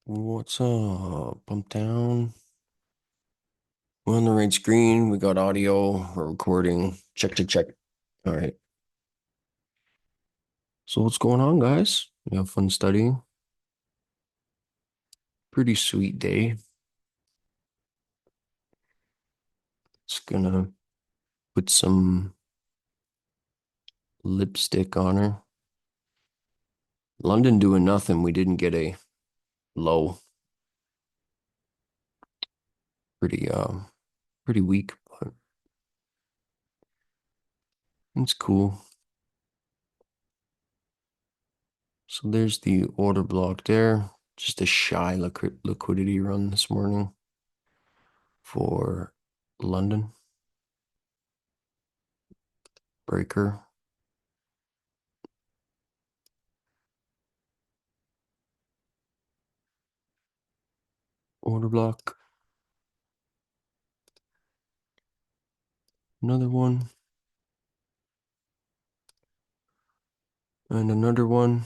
What's up? PumpTown. We're on the right screen. We got audio. We're recording. Check, check, check. All right. So what's going on, guys? You have fun studying? Pretty sweet day. Just gonna put some lipstick on her. London doing nothing. We didn't get a low. Pretty pretty weak, but it's cool. So there's the order block there. Just a shy liquidity run this morning for London. Breaker. Order block. Another one. And another one.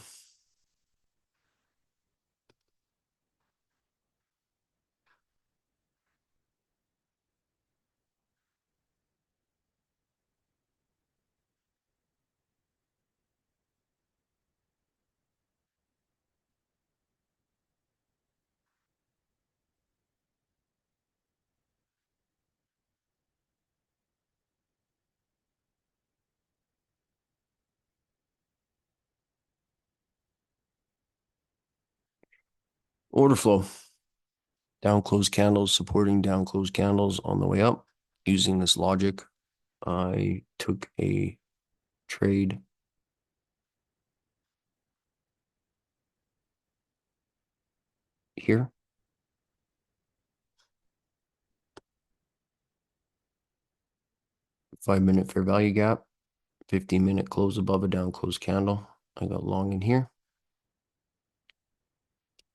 Order flow. Down closed candles, supporting down closed candles on the way up. Using this logic, I took a trade here. 5-minute fair value gap. 15-minute close above a down closed candle. I got long in here.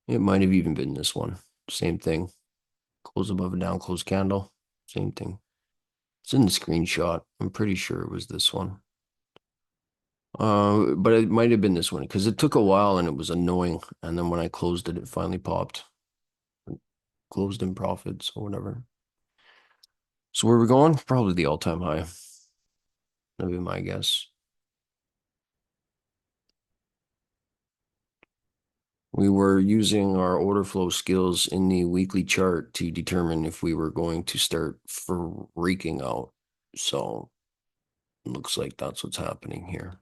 It might have even been this one. Same thing. Close above a down closed candle. Same thing. It's in the screenshot. I'm pretty sure it was this one. But it might have been this one because it took a while and it was annoying. And then when I closed it, it finally popped. Closed in profits or whatever. So where are we going? Probably the all-time high. That'd be my guess. We were using our order flow skills in the weekly chart to determine if we were going to start freaking out. So it looks like that's what's happening here.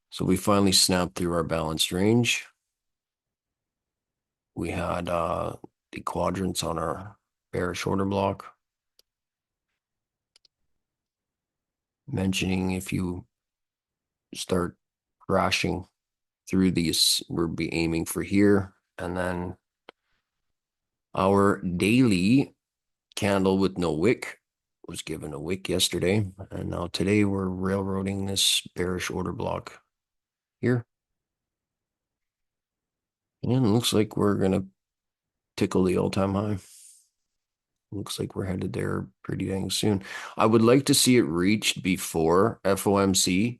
So we finally snapped through our balanced range. We had the quadrants on our bearish order block. Mentioning if you start crashing through these, we'll be aiming for here. And then our daily candle with no wick was given a wick yesterday. And now today we're railroading this bearish order block here. And it looks like we're going to tickle the all-time high. Looks like we're headed there pretty dang soon. I would like to see it reached before FOMC,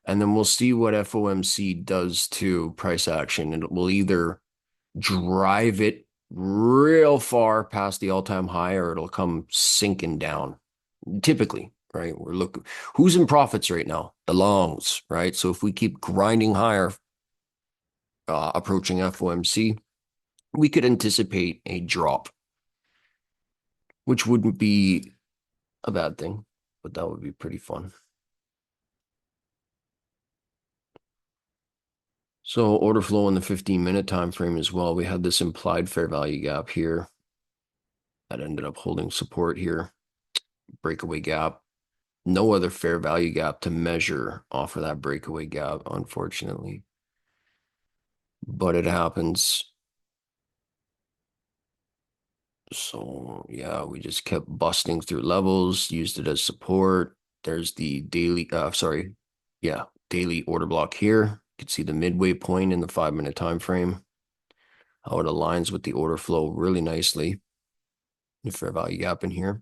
and then we'll see what FOMC does to price action. And it will either drive it real far past the all-time high or it'll come sinking down. Typically, right? We're looking who's in profits right now? The longs, right? So if we keep grinding higher, approaching FOMC, we could anticipate a drop, which wouldn't be a bad thing, but that would be pretty fun. So order flow in the 15-minute time frame as well. We had this implied fair value gap here that ended up holding support here. Breakaway gap. No other fair value gap to measure off of that breakaway gap, unfortunately. But it happens. So yeah, we just kept busting through levels, used it as support. There's the daily, daily order block here. You can see the midway point in the 5-minute time frame, how it aligns with the order flow really nicely. The fair value gap in here.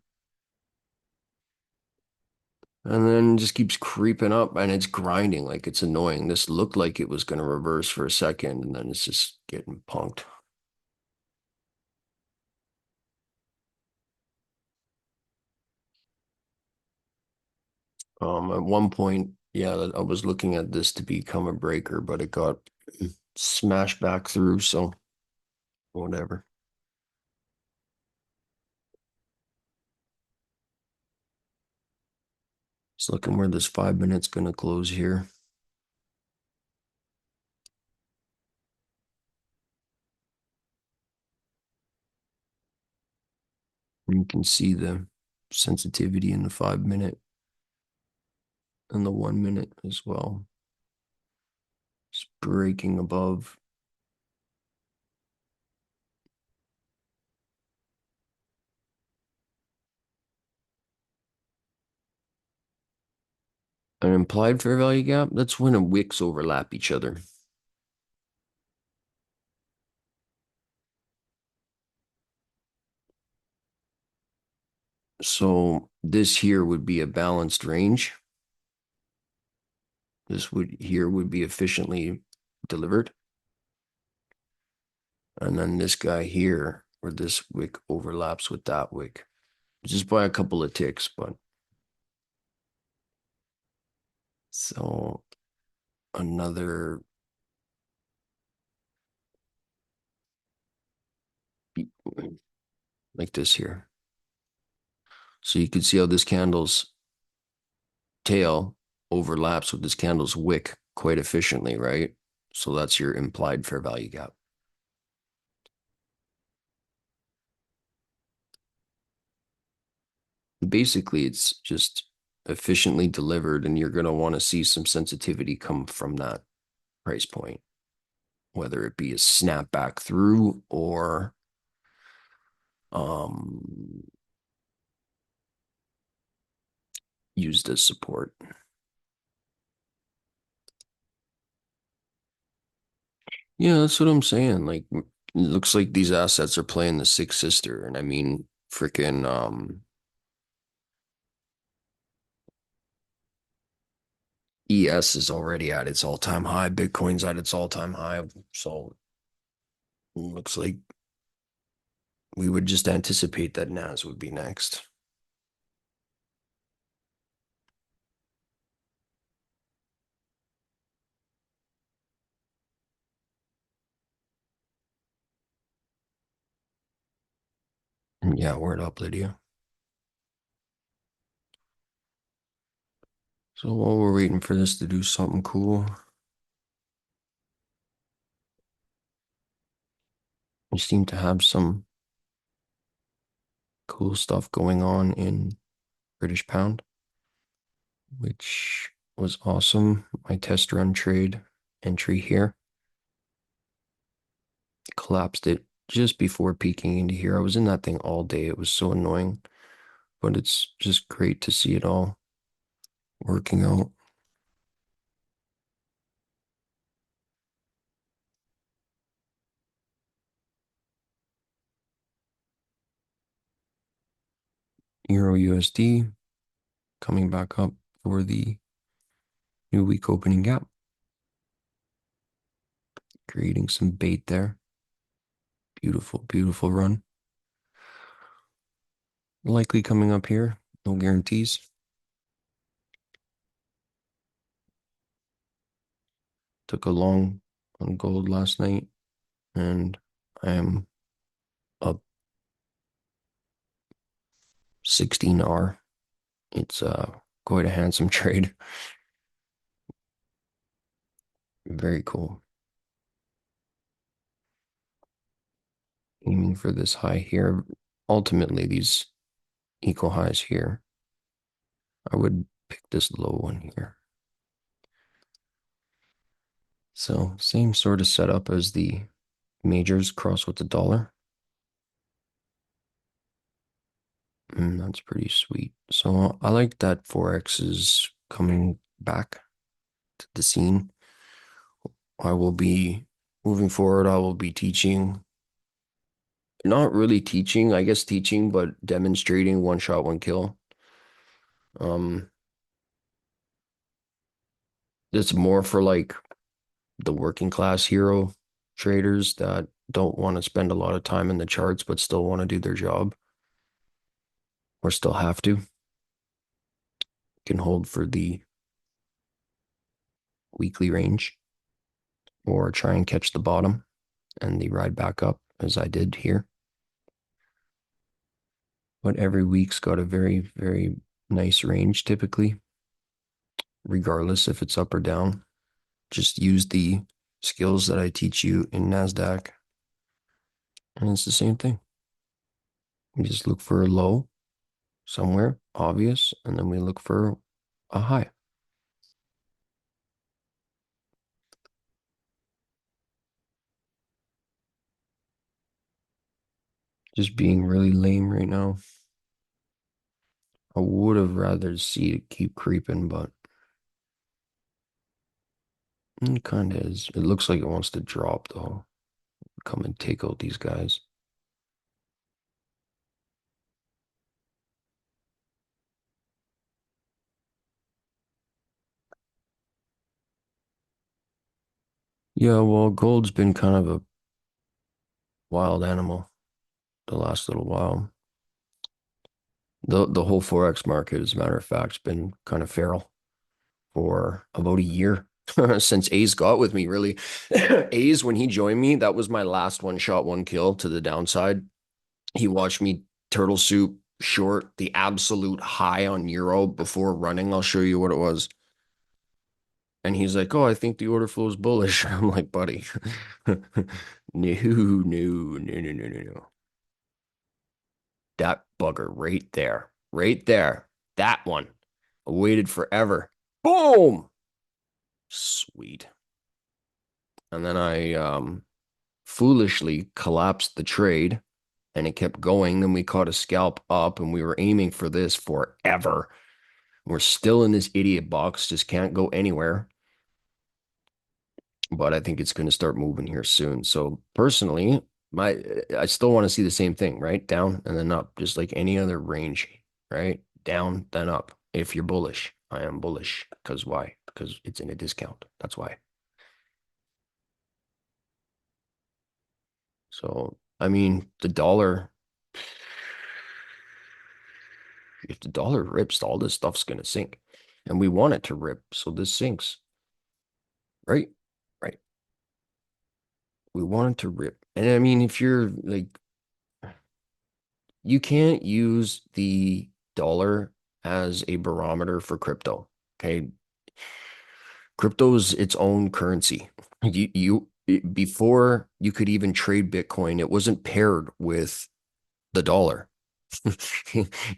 And then just keeps creeping up and it's grinding like it's annoying. This looked like it was going to reverse for a second and then it's just getting punked. At one point, yeah, I was looking at this to become a breaker, but it got smashed back through, so whatever. Just looking where this 5 minutes gonna close here. You can see the sensitivity in the 5 minute and the 1 minute as well. It's breaking above. An implied fair value gap, that's when the wicks overlap each other. So this here would be a balanced range. This would here would be efficiently delivered. And then this guy here, where this wick overlaps with that wick, just by a couple of ticks, but so another like this here. So you can see how this candle's tail overlaps with this candle's wick quite efficiently, right? So that's your implied fair value gap. Basically, it's just efficiently delivered, and you're going to want to see some sensitivity come from that price point, whether it be a snapback through or um, used as support. Yeah, that's what I'm saying. Like, it looks like these assets are playing the six sister, and I mean, freaking ES is already at its all-time high. Bitcoin's at its all-time high. So it looks like we would just anticipate that NAS would be next. Yeah, word up, Lydia. So while we're waiting for this to do something cool, we seem to have some cool stuff going on in British pound, which was awesome. My test run trade entry here collapsed it just before peeking into here. I was in that thing all day. It was so annoying, but it's just great to see it all working out. Euro USD coming back up for the new week opening gap, creating some bait there. Beautiful, beautiful run. Likely coming up here. No guarantees. Took a long on gold last night, and I am up 16R. It's quite a handsome trade. Very cool. Aiming for this high here. Ultimately, these equal highs here. I would pick this low one here. So same sort of setup as the majors cross with the dollar. That's pretty sweet. So I like that Forex is coming back to the scene. I will be moving forward. I will be teaching, not really teaching, I guess teaching, but demonstrating one shot, one kill. Um, it's more for like the working class hero traders that don't want to spend a lot of time in the charts, but still want to do their job or still have to. can hold for the weekly range or try and catch the bottom and the ride back up as I did here. But every week's got a very, very nice range typically, regardless if it's up or down. Just use the skills that I teach you in NASDAQ, and it's the same thing. We just look for a low somewhere obvious, and then we look for a high. Just being really lame right now. I would have rather see it keep creeping, but it kind of is. It looks like it wants to drop though. Come and take out these guys. Yeah, well, gold's been kind of a wild animal the last little while. The whole Forex market, as a matter of fact, has been kind of feral for about a year since A's got with me, really. A's, when he joined me, that was my last one shot, one kill to the downside. He watched me turtle soup short the absolute high on Euro before running. I'll show you what it was. And he's like, "Oh, I think the order flow is bullish." I'm like, "Buddy, no, no, no, no, no, no, no. That bugger right there, that one. I waited forever. Boom! Sweet." And then I foolishly collapsed the trade and it kept going. Then we caught a scalp up and we were aiming for this forever. We're still in this idiot box, just can't go anywhere. But I think it's going to start moving here soon. So personally, I still want to see the same thing, right? Down and then up, just like any other range, right? Down, then up. If you're bullish, I am bullish. Because why? Because it's in a discount. That's why. So, I mean, the dollar, if the dollar rips, all this stuff's going to sink. And we want it to rip. So this sinks, right? Right. We want it to rip. And I mean, if you're like, you can't use the dollar as a barometer for crypto. Okay. Crypto is its own currency. Before you could even trade Bitcoin, it wasn't paired with the dollar.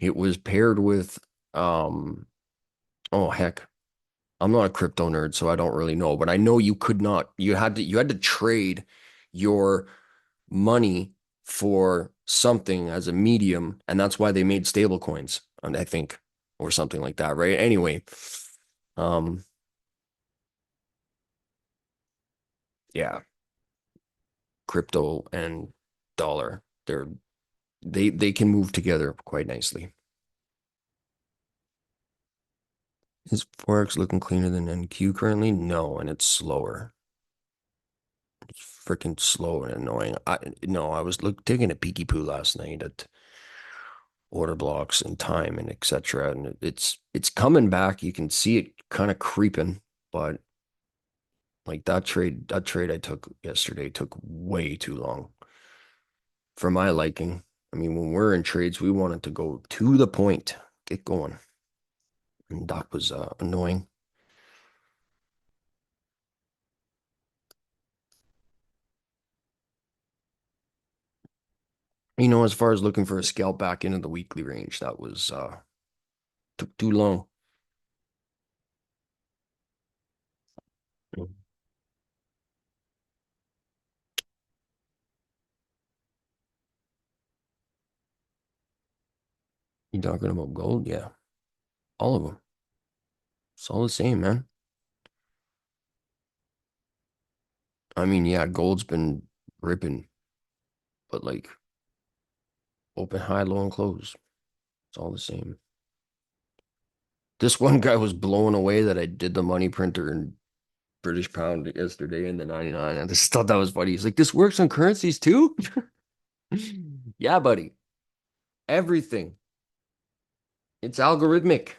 It was paired with, um, oh heck, I'm not a crypto nerd, so I don't really know, but I know you could not, you had to trade your money for something as a medium, and that's why they made stable coins, and I think, or something like that, right? Anyway, um, yeah, crypto and dollar, they can move together quite nicely. Is Forex looking cleaner than NQ currently? No, and it's slower. It's freaking slow and annoying. I was taking a peeky poo last night at order blocks and time and etc. And it's coming back. You can see it kind of creeping, but like that trade I took yesterday took way too long for my liking. I mean, when we're in trades, we want it to go to the point, get going, and that was annoying. As far as looking for a scalp back into the weekly range, that was took too long. You talking about gold? Yeah, all of them. It's all the same, man. I mean, yeah, gold's been ripping, but like open, high, low, and close. It's all the same. This one guy was blown away that I did the money printer in British pound yesterday in the 99. I just thought that was funny. He's like, this works on currencies too? Yeah, buddy. Everything. It's algorithmic.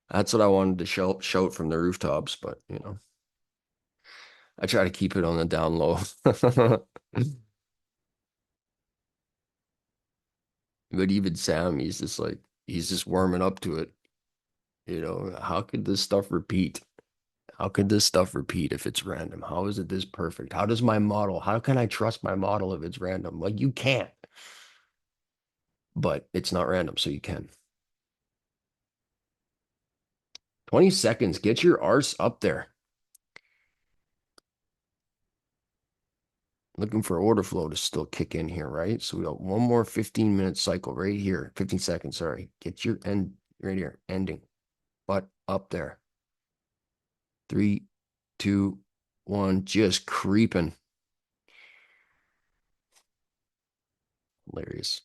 That's what I wanted to shout from the rooftops, but I try to keep it on the down low. But even Sam, he's just warming up to it. How could this stuff repeat? How could this stuff repeat if it's random? How is it this perfect? How can I trust my model if it's random? Like you can't, but it's not random, so you can. 20 seconds, get your arse up there. Looking for order flow to still kick in here, right? So we got one more 15-minute cycle right here. 15 seconds, sorry. Get your end right here, ending. But up there. 3, 2, 1, just creeping. Hilarious.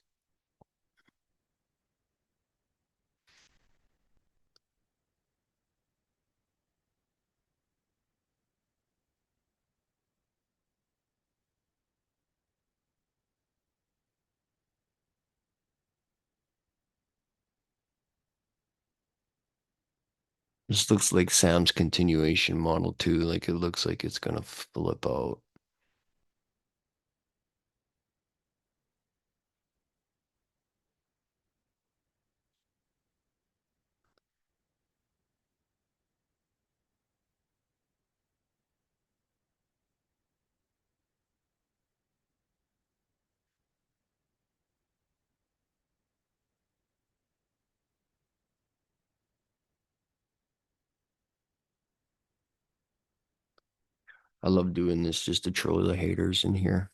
This looks like Sam's continuation model too. Like it looks like it's gonna flip out. I love doing this just to troll the haters in here.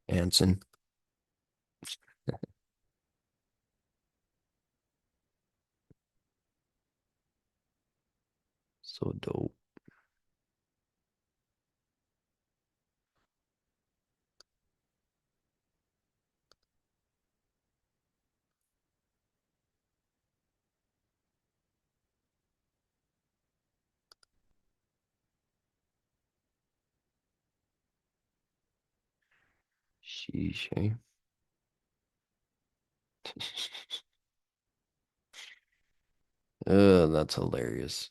Anson. So dope. Sheesh, eh? That's hilarious.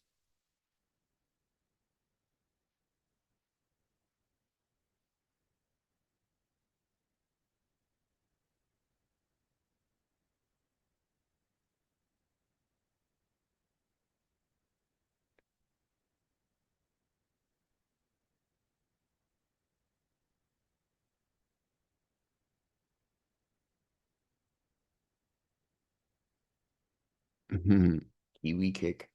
Kiwi kick.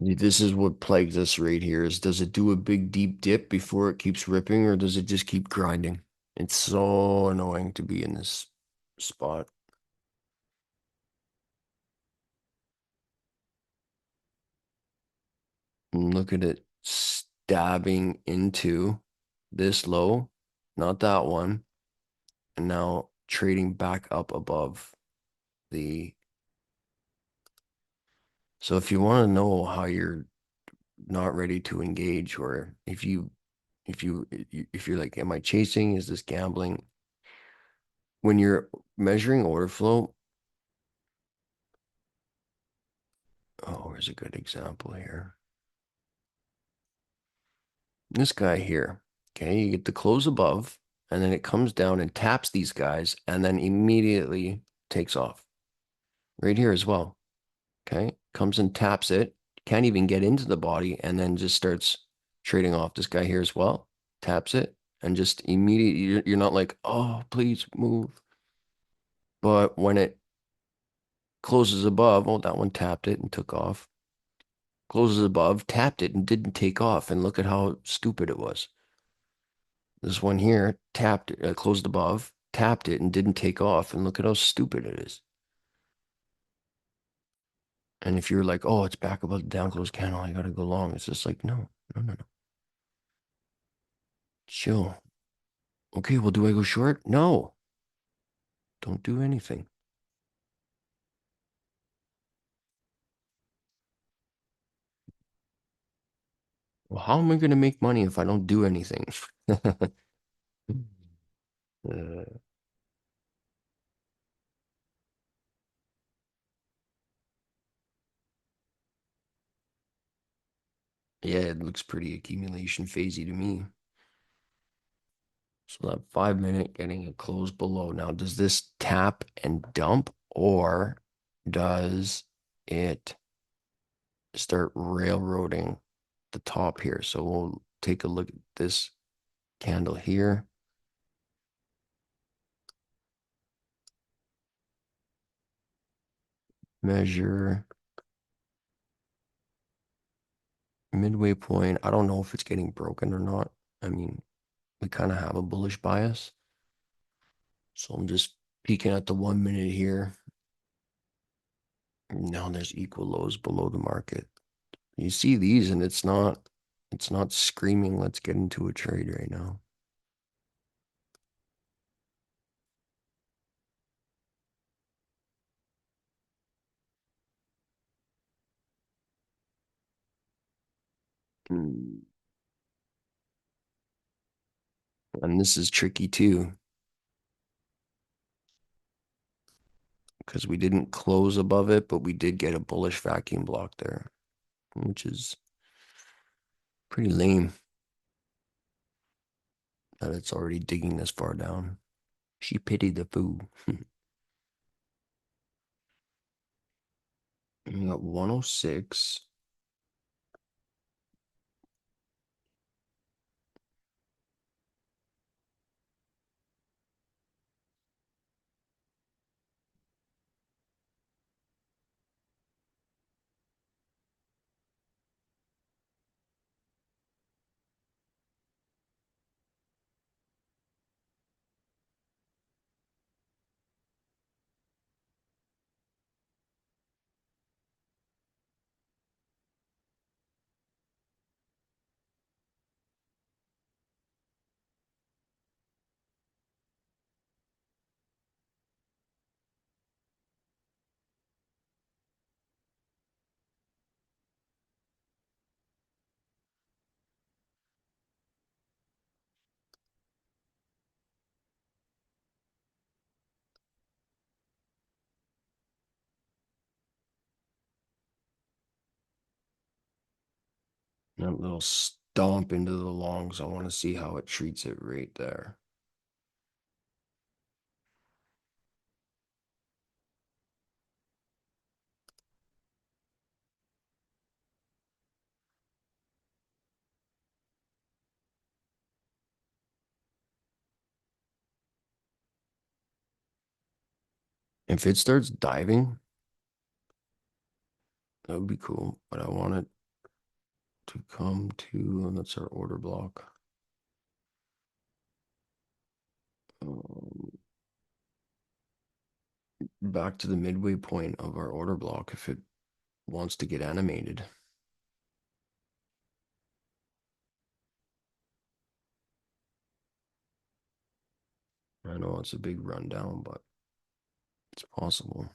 This is what plagues us right here is does it do a big deep dip before it keeps ripping or does it just keep grinding? It's so annoying to be in this spot. And look at it stabbing into this low, not that one, and now trading back up above the. So if you want to know how you're not ready to engage, or if you're like, am I chasing? Is this gambling? When you're measuring order flow, oh, here's a good example here. This guy here, okay, you get the close above, and then it comes down and taps these guys, and then immediately takes off. Right here as well. Okay, comes and taps it, can't even get into the body, and then just starts trading off. This guy here as well, taps it, and just immediately you're not like, oh, please move. But when it Closes above. Oh, that one tapped it and took off. Closes above, tapped it and didn't take off. And look at how stupid it was. This one here tapped it, closed above, tapped it and didn't take off. And look at how stupid it is. And if you're like, oh, it's back above the down close candle, I gotta go long. It's just like, no, no, no, no. Chill. Okay, well, do I go short? No. Don't do anything. Well, how am I gonna make money if I don't do anything? Uh, yeah, it looks pretty accumulation phasey to me. So that 5 minute getting a close below. Now, does this tap and dump, or does it start railroading the top here? So we'll take a look at this candle here. Measure midway point. I don't know if it's getting broken or not. I mean, we kind of have a bullish bias. So I'm just peeking at the 1 minute here. Now there's equal lows below the market. You see these and it's not screaming, let's get into a trade right now. Hmm. And this is tricky too, because we didn't close above it, but we did get a bullish vacuum block there, which is pretty lame that it's already digging this far down. She pitied the fool. We got 106. That little stomp into the longs. I want to see how it treats it right there. If it starts diving, that would be cool. But I want it to come to, and that's our order block. Um, Back to the midway point of our order block if it wants to get animated. I know it's a big rundown, but it's possible.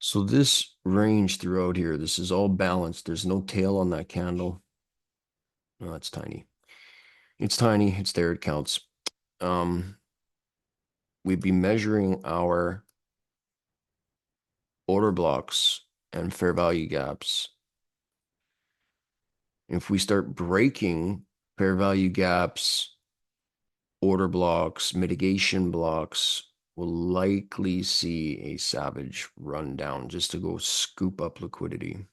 So this range throughout here, this is all balanced. There's no tail on that candle. No, it's tiny. It's tiny. It's there. It counts. We'd be measuring our order blocks and fair value gaps. If we start breaking fair value gaps, order blocks, mitigation blocks, we'll likely see a savage rundown just to go scoop up liquidity.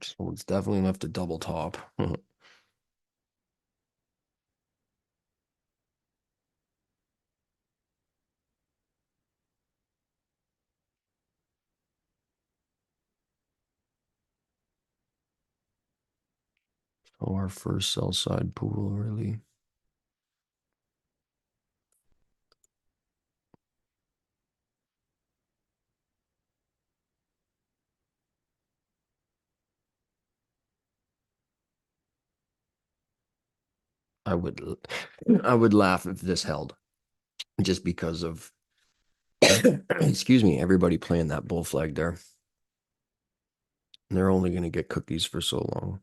So it's definitely enough to double top. So our first sell side pool really. I would I would laugh if this held just because of excuse me, everybody playing that bull flag there. And they're only going to get cookies for so long.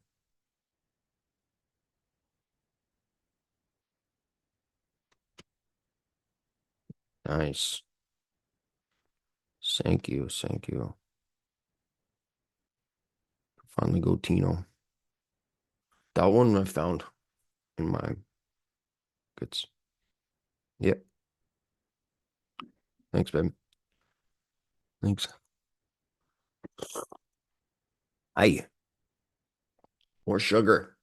Nice. Thank you. Thank you. Finally go Tino. That one I found in my goods. Yep. Thanks, babe. Thanks. Aye. More sugar.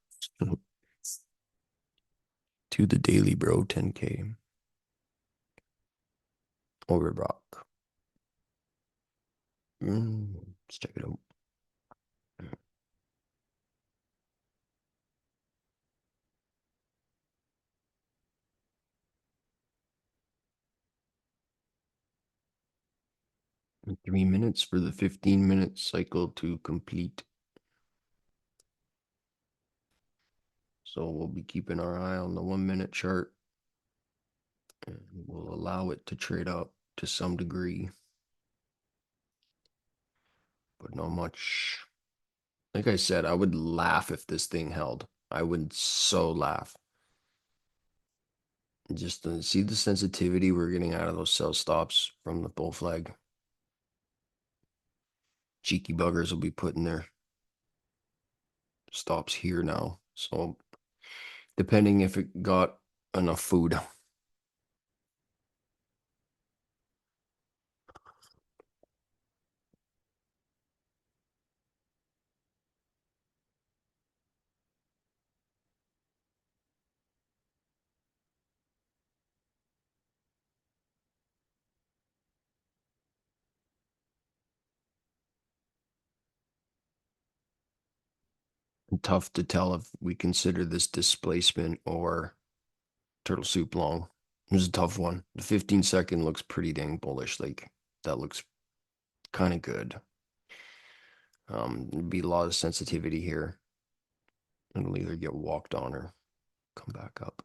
To the daily, bro. 10K. Overbrock. Let's check it out. 3 minutes for the 15-minute cycle to complete. So we'll be keeping our eye on the 1 minute chart and we'll allow it to trade up to some degree, but not much. Like I said, I would laugh if this thing held. I would so laugh. Just to see the sensitivity we're getting out of those sell stops from the bull flag. Cheeky buggers will be putting their stops here now. So depending if it got enough food. Tough to tell if we consider this displacement or turtle soup long. It was a tough one. The 15-second looks pretty dang bullish. Like that looks kind of good. There'd be a lot of sensitivity here. It'll either get walked on or come back up.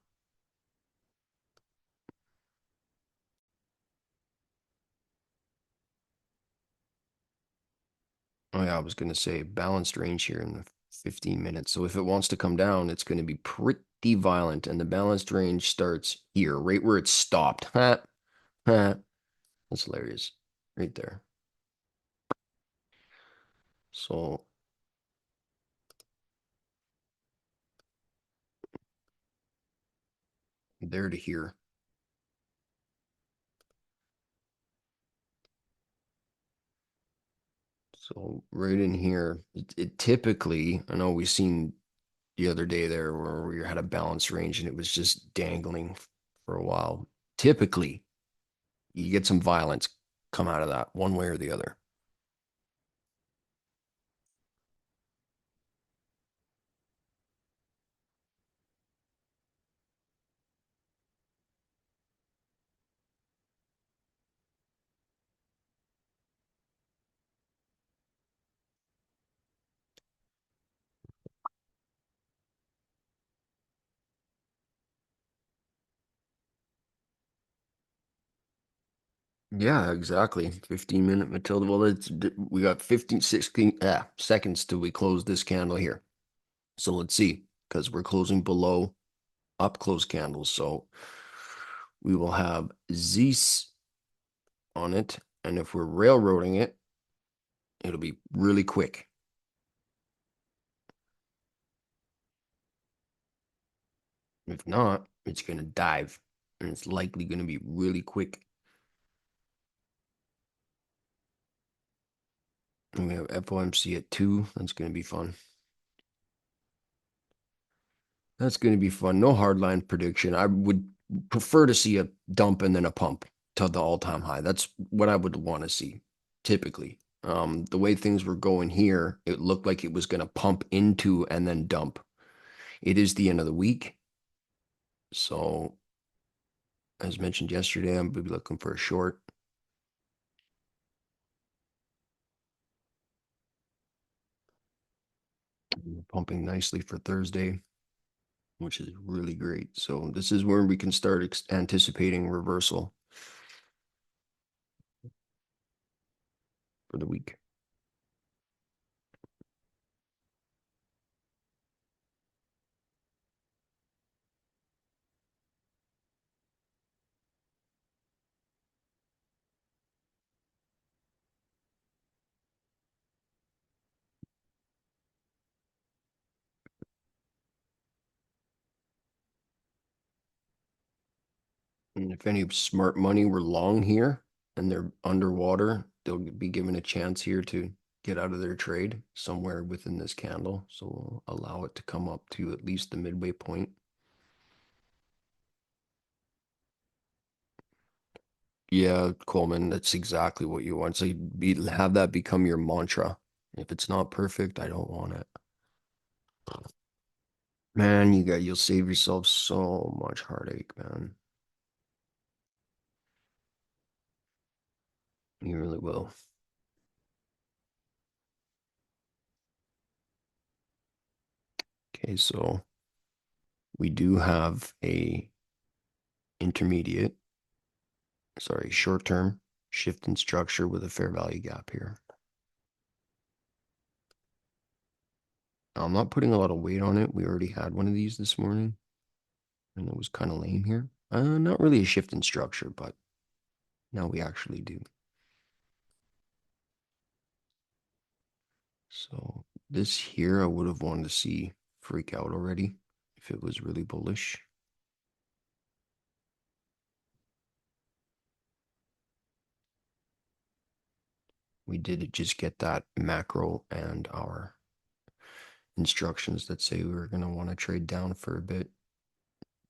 Oh yeah, I was gonna say balanced range here in the 15 minutes. So if it wants to come down, it's going to be pretty violent. And the balanced range starts here, right where it stopped. Ha, ha. That's hilarious. Right there. So there to here. So right in here, it typically, I know we seen the other day there where we had a balance range and it was just dangling for a while. Typically, you get some violence come out of that one way or the other. Yeah, exactly. 15-minute Matilda. Well, we got 15, 16 seconds till we close this candle here. So let's see, because we're closing below up close candles. So we will have Zeus on it. And if we're railroading it, it'll be really quick. If not, it's going to dive. And it's likely going to be really quick. And we have FOMC at 2. That's going to be fun. That's going to be fun. No hardline prediction. I would prefer to see a dump and then a pump to the all-time high. That's what I would want to see typically. The way things were going here, it looked like it was going to pump into and then dump. It is the end of the week. So, as mentioned yesterday, I'm going to be looking for a short. Pumping nicely for Thursday, which is really great. So, this is where we can start anticipating reversal for the week. And if any smart money were long here and they're underwater, they'll be given a chance here to get out of their trade somewhere within this candle. So we'll allow it to come up to at least the midway point. Yeah, Coleman, that's exactly what you want. So have that become your mantra. If it's not perfect, I don't want it. Man, you'll save yourself so much heartache, man. You really will. Okay, so we do have a intermediate, sorry, short-term shift in structure with a fair value gap here. Now, I'm not putting a lot of weight on it. We already had one of these this morning, and it was kind of lame here. Not really a shift in structure, but now we actually do. So this here, I would have wanted to see freak out already if it was really bullish. We did just get that macro and our instructions that say we were going to want to trade down for a bit.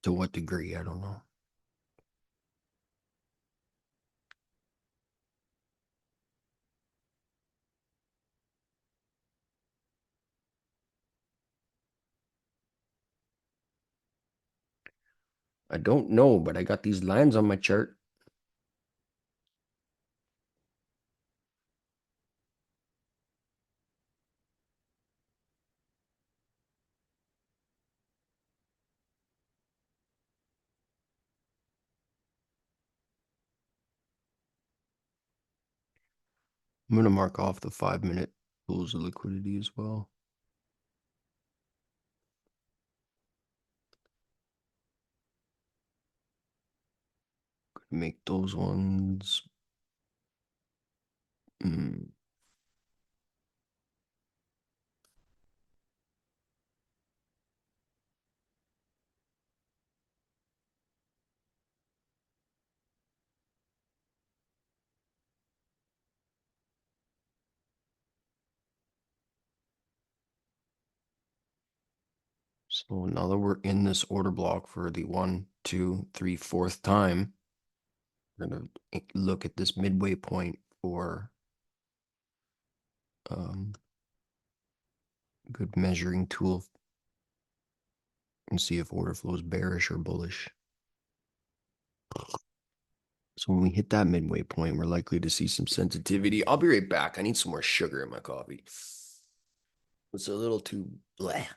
To what degree, I don't know. I don't know, but I got these lines on my chart. I'm going to mark off the 5-minute pools of liquidity as well. Make those ones. Mm. So now that we're in this order block for the 1 two, three, fourth time. We're gonna look at this midway point for good measuring tool and see if order flow is bearish or bullish. So when we hit that midway point, we're likely to see some sensitivity. I'll be right back. I need some more sugar in my coffee. It's a little too bleh.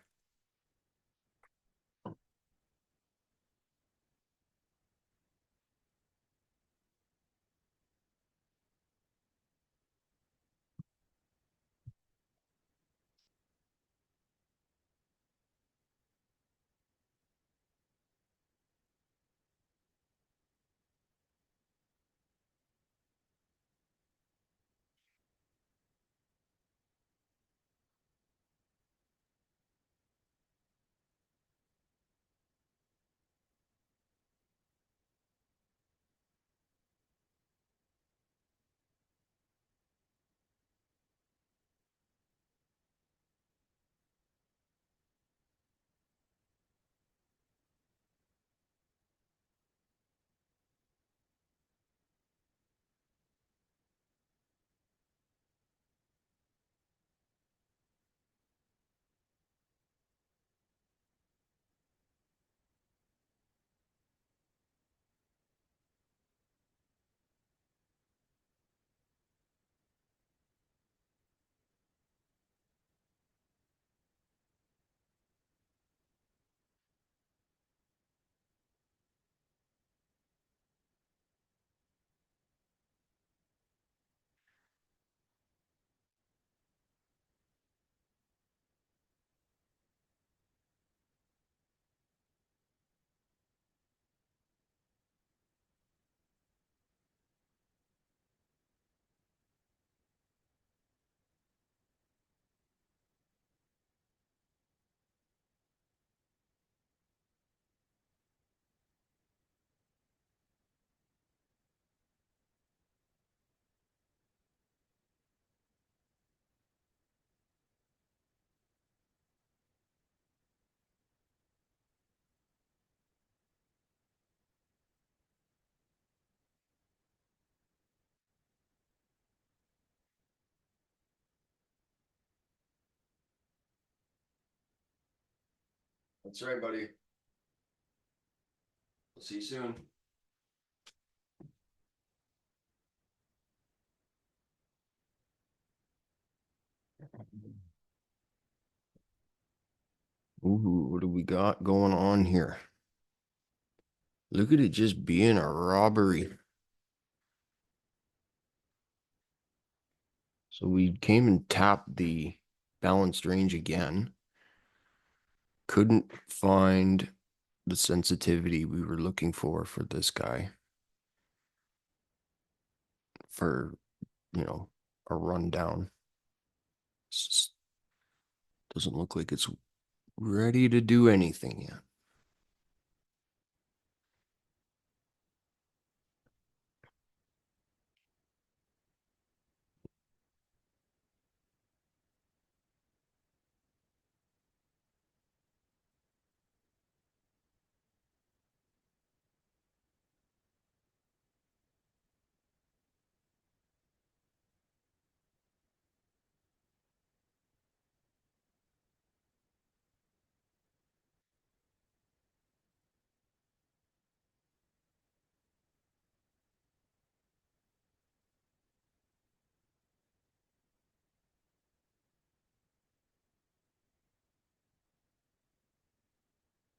That's right, buddy. We'll see you soon. Ooh, what do we got going on here? Look at it just being a robbery. So we came and tapped the balanced range again. Couldn't find the sensitivity we were looking for this guy for, a rundown. Doesn't look like it's ready to do anything yet.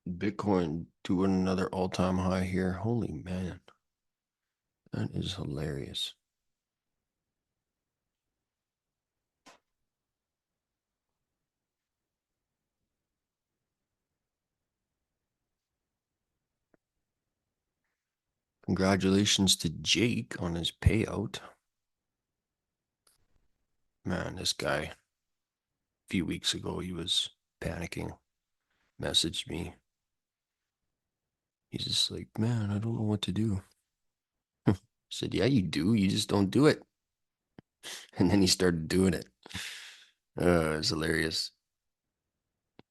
Bitcoin doing another all-time high here. Holy man. That is hilarious. Congratulations to Jake on his payout. Man, this guy, a few weeks ago, he was panicking, messaged me. He's just like, man, I don't know what to do. I said, yeah, you do. You just don't do it. And then he started doing it. It's hilarious.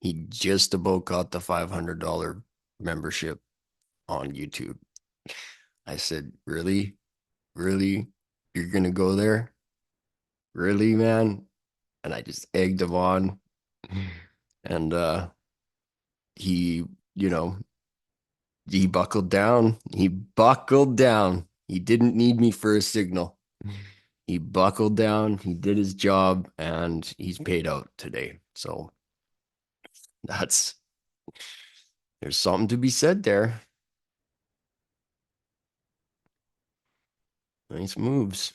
He just about got the $500 membership. on YouTube. I said, really? Really? You're gonna go there? Really, man? And I just egged him on. And he, you know, he buckled down. He buckled down. He didn't need me for a signal. He buckled down, he did his job, and he's paid out today. So that's there's something to be said there. Nice moves.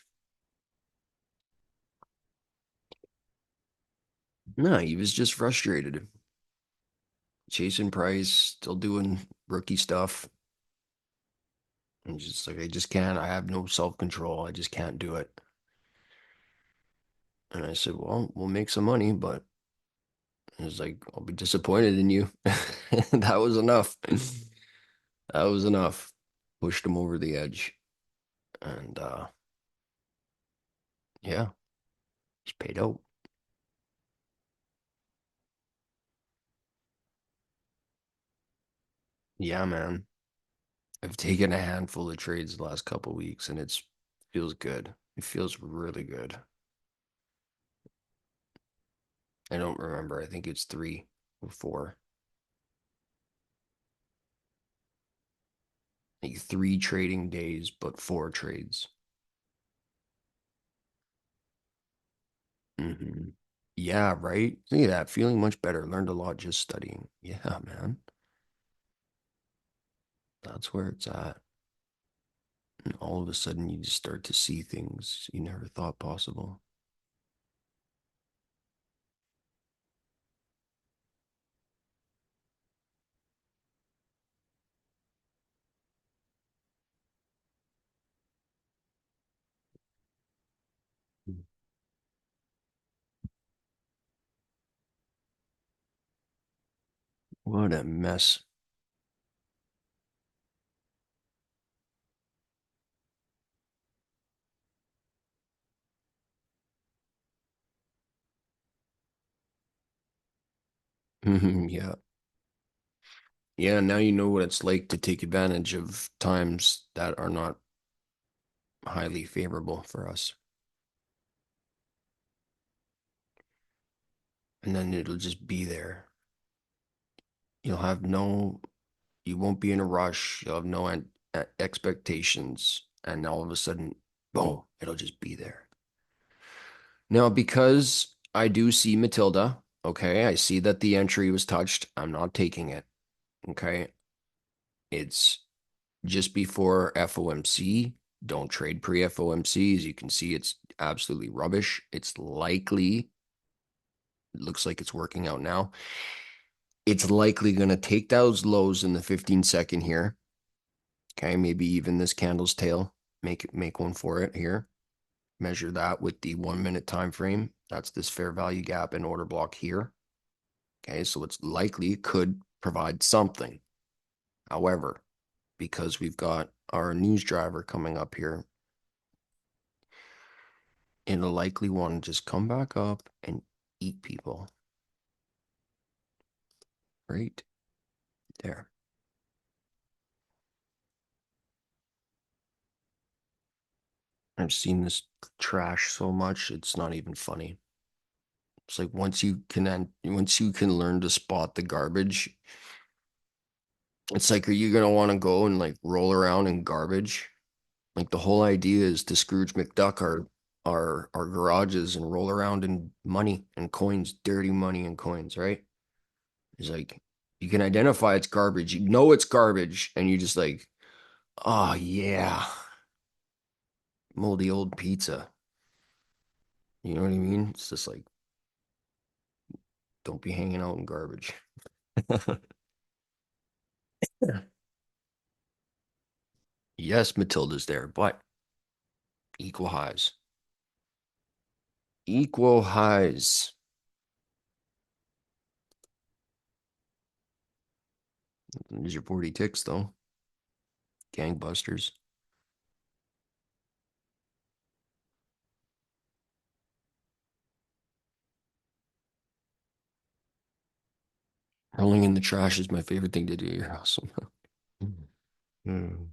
No, he was just frustrated. Chasing price, still doing rookie stuff. And just like I just can't, I have no self-control. I just can't do it. And I said, well, we'll make some money, but it was like, I'll be disappointed in you. That was enough. That was enough. Pushed him over the edge. And yeah, he's paid out. Yeah, man. I've taken a handful of trades the last couple of weeks and it's feels good. It feels really good. I don't remember. I think it's 3 or 4. Like 3 trading days, but 4 trades. Hmm. Yeah, right. See that. Feeling much better. Learned a lot just studying. Yeah, man. That's where it's at. And all of a sudden you just start to see things you never thought possible. What a mess. Yeah. Yeah, now you know what it's like to take advantage of times that are not highly favorable for us. And then it'll just be there. You'll have no, you won't be in a rush. You'll have no expectations. And all of a sudden, boom, it'll just be there. Now, because I do see Matilda, okay, I see that the entry was touched. I'm not taking it. Okay. It's just before FOMC. Don't trade pre FOMC. As you can see, it's absolutely rubbish. It's likely, it looks like it's working out now. It's likely going to take those lows in the 15-second here. Okay, maybe even this candle's tail. Make one for it here. Measure that with the 1 minute time frame. That's this fair value gap and order block here. Okay, so it's likely it could provide something. However, because we've got our news driver coming up here, it'll likely want to just come back up and eat people right there. I've seen this trash so much, it's not even funny. It's like once you can learn to spot the garbage, it's like, are you gonna want to go and like roll around in garbage? Like the whole idea is to Scrooge McDuck our garages and roll around in money and coins, dirty money and coins, right? It's like you can identify it's garbage, you know it's garbage, and you just like, oh yeah, moldy old pizza. You know what I mean? It's just like, don't be hanging out in garbage. Yes, Matilda's there, but equal highs. Equal highs. There's your 40 ticks, though. Gangbusters. Rolling in the trash is my favorite thing to do. You're awesome. Hmm.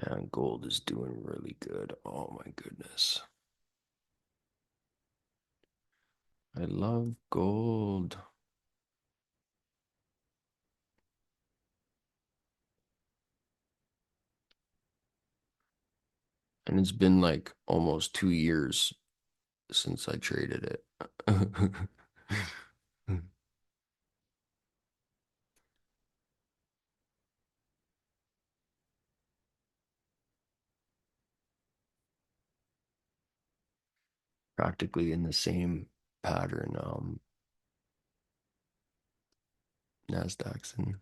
Man, gold is doing really good. Oh my goodness. I love gold. And it's been like almost 2 years since I traded it. Practically in the same pattern. Nasdaq's in.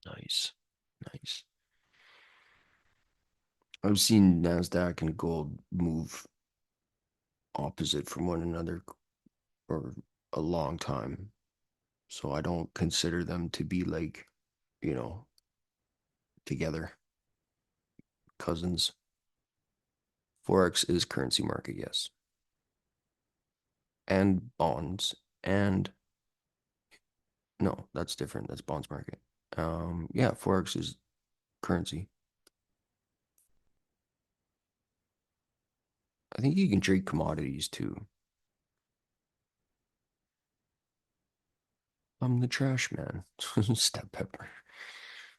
Nice. Nice. I've seen Nasdaq and gold move opposite from one another for a long time. So I don't consider them to be like, you know, together, cousins. Forex is currency market, yes. And bonds. And no, that's different. That's bonds market. Yeah, Forex is currency. I think you can trade commodities too. I'm the trash man. Step pepper.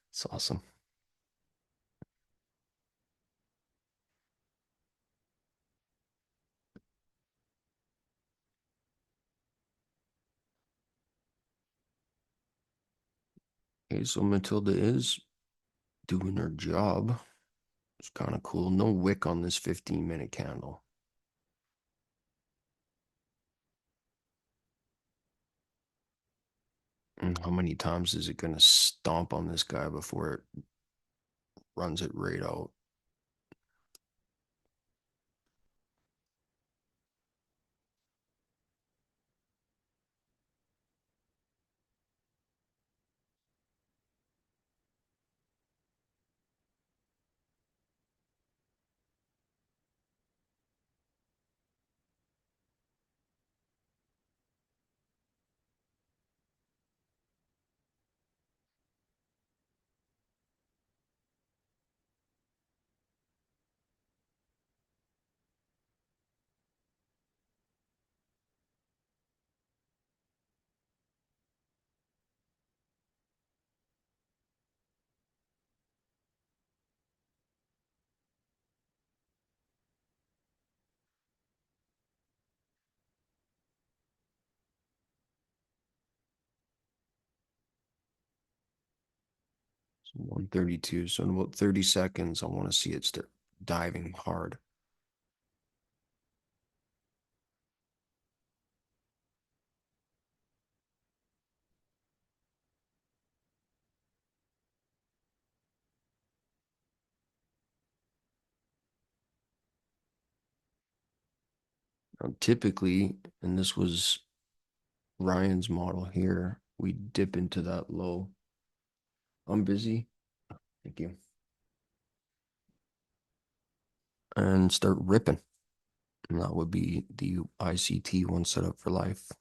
It's awesome. Okay, so Matilda is doing her job. It's kind of cool. No wick on this 15-minute candle. And how many times is it going to stomp on this guy before it runs it right out? So 132. So in about 30 seconds, I want to see it start diving hard. Now, typically, and this was Ryan's model here, we dip into that low. I'm busy. Thank you. And start ripping. And that would be the ICT one set up for life.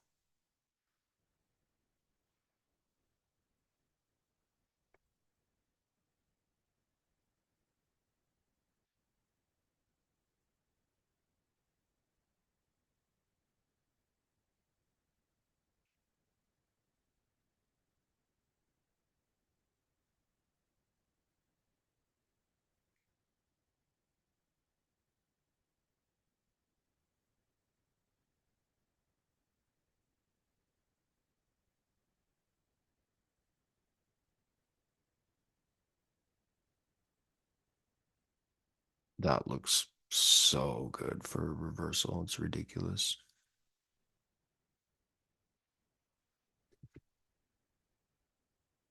That looks so good for a reversal. It's ridiculous.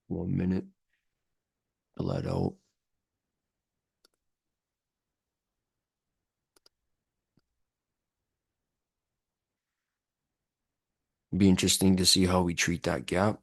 1 minute, let out. Be interesting to see how we treat that gap.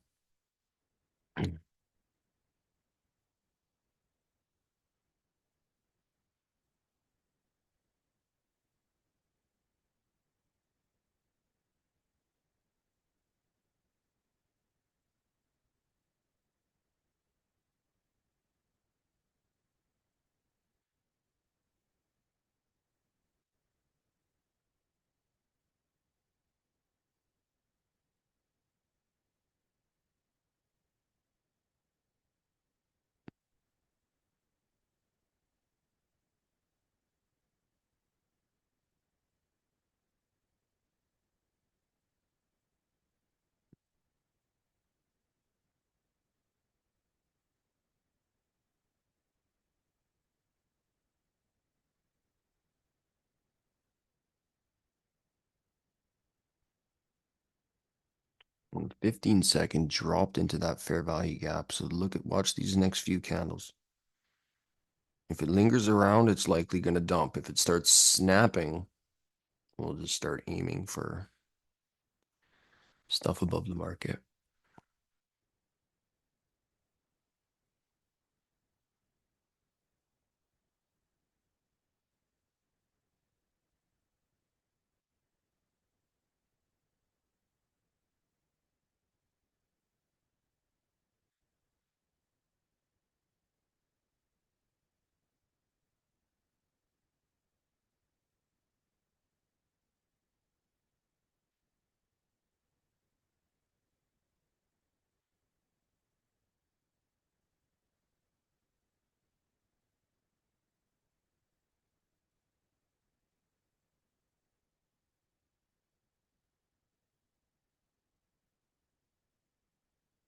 15-second dropped into that fair value gap. So watch these next few candles. If it lingers around, it's likely going to dump. If it starts snapping, we'll just start aiming for stuff above the market.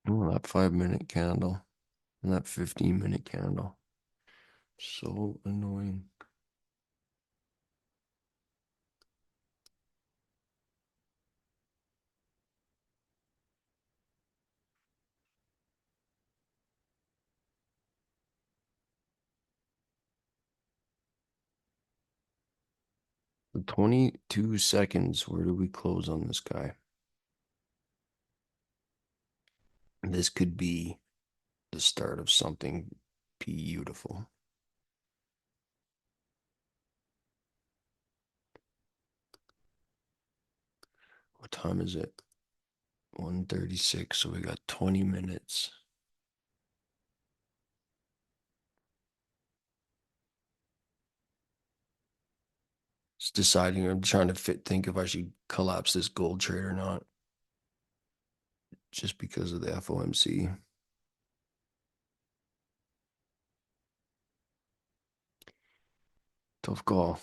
Oh, that 5-minute candle and that 15-minute candle. So annoying. The 22 seconds, where do we close on this guy? This could be the start of something beautiful. What time is it? 1:36, so we got 20 minutes. Just deciding, I'm trying to think if I should collapse this gold trade or not, just because of the FOMC. Tough call.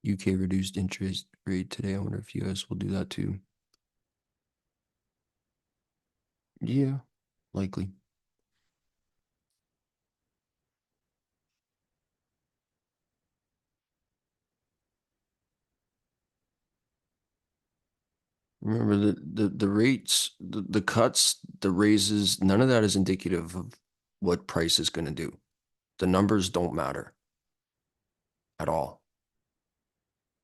UK reduced interest rate today. I wonder if US will do that too. Yeah, likely. Remember the rates, the cuts, the raises, none of that is indicative of what price is going to do. The numbers don't matter at all.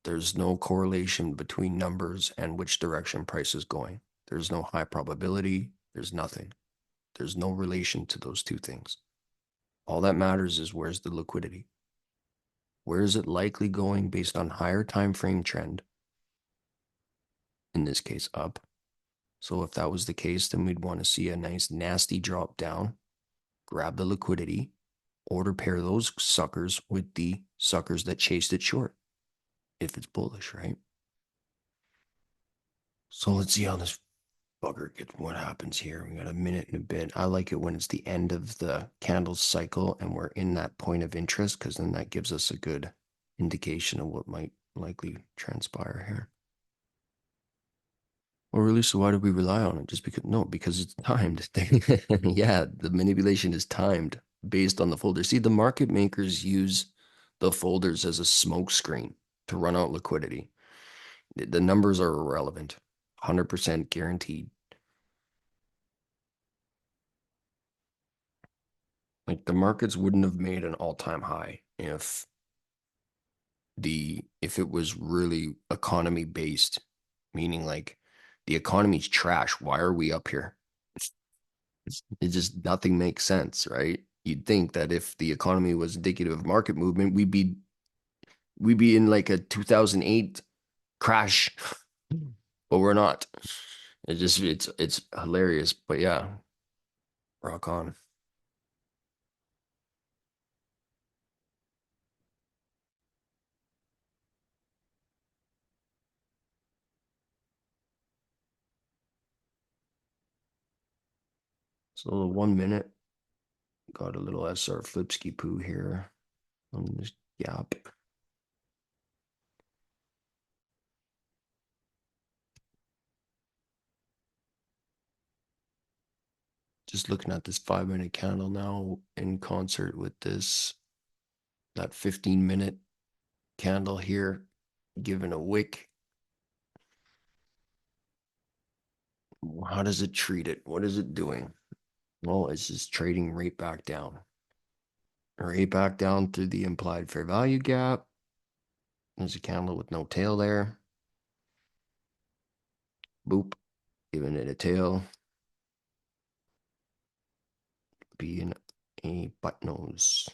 There's no correlation between numbers and which direction price is going. There's no high probability. There's nothing. There's no relation to those two things. All that matters is where's the liquidity? Where is it likely going based on higher time frame trend? In this case, up. So if that was the case, then we'd want to see a nice nasty drop down, grab the liquidity, order pair those suckers with the suckers that chased it short, if it's bullish, right? So let's see how this bugger gets, what happens here. We got a minute and a bit. I like it when it's the end of the candle cycle and we're in that point of interest, because then that gives us a good indication of what might likely transpire here. Or really, so why did we rely on it? Just because, no, because it's timed. Yeah, the manipulation is timed based on the folder. See, the market makers use the folders as a smoke screen to run out liquidity. The numbers are irrelevant, 100% guaranteed. Like the markets wouldn't have made an all-time high if the if it was really economy based, meaning like the economy's trash, why are we up here? It just nothing makes sense, right? You'd think that if the economy was indicative of market movement, we'd be in like a 2008 crash, but we're not. It's hilarious, but yeah, rock on. So the 1 minute got a little SR flipsky poo here on this gap. Just looking at this 5 minute candle now in concert with this that 15 minute candle here, giving a wick. How does it treat it? What is it doing? Well, it's just trading right back down. Right back down through the implied fair value gap. There's a candle with no tail there. Boop, giving it a tail. Being a butt nose.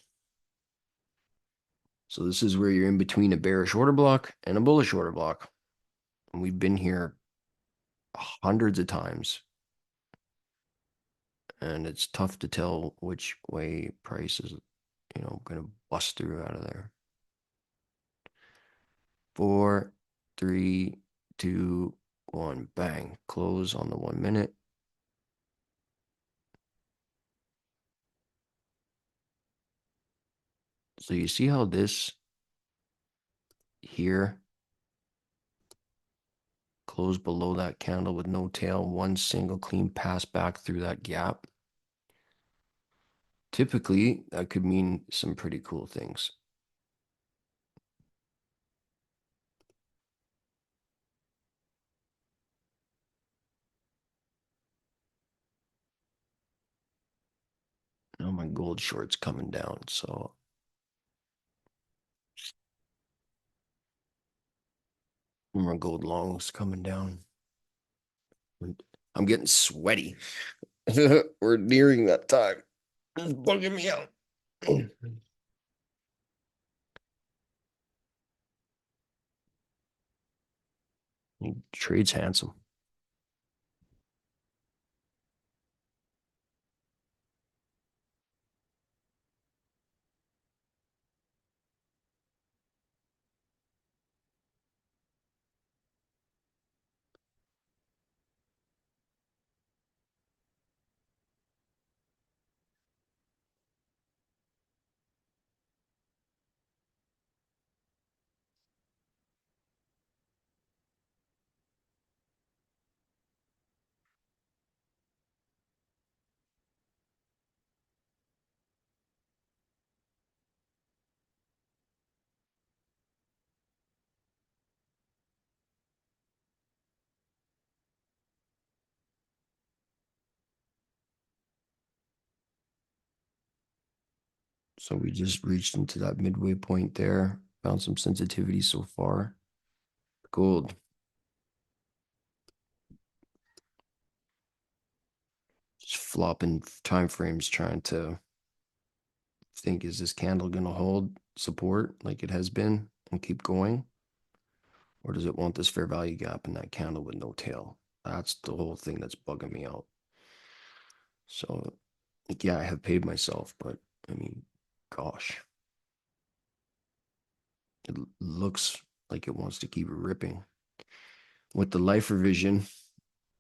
So this is where you're in between a bearish order block and a bullish order block. And we've been here hundreds of times. And it's tough to tell which way price is, going to bust through out of there. 4, 3, 2, 1, bang. Close on the 1 minute. So you see how this here closed below that candle with no tail, one single clean pass back through that gap. Typically, that could mean some pretty cool things. Now my gold short's coming down, so my gold long's coming down. I'm getting sweaty. We're nearing that time. It's bugging me out. Trade's handsome. So we just reached into that midway point there. Found some sensitivity so far. Gold. Just flopping time frames trying to think, is this candle going to hold support like it has been and keep going? Or does it want this fair value gap in that candle with no tail? That's the whole thing that's bugging me out. So, yeah, I have paid myself, but I mean, gosh, it looks like it wants to keep ripping with the life revision,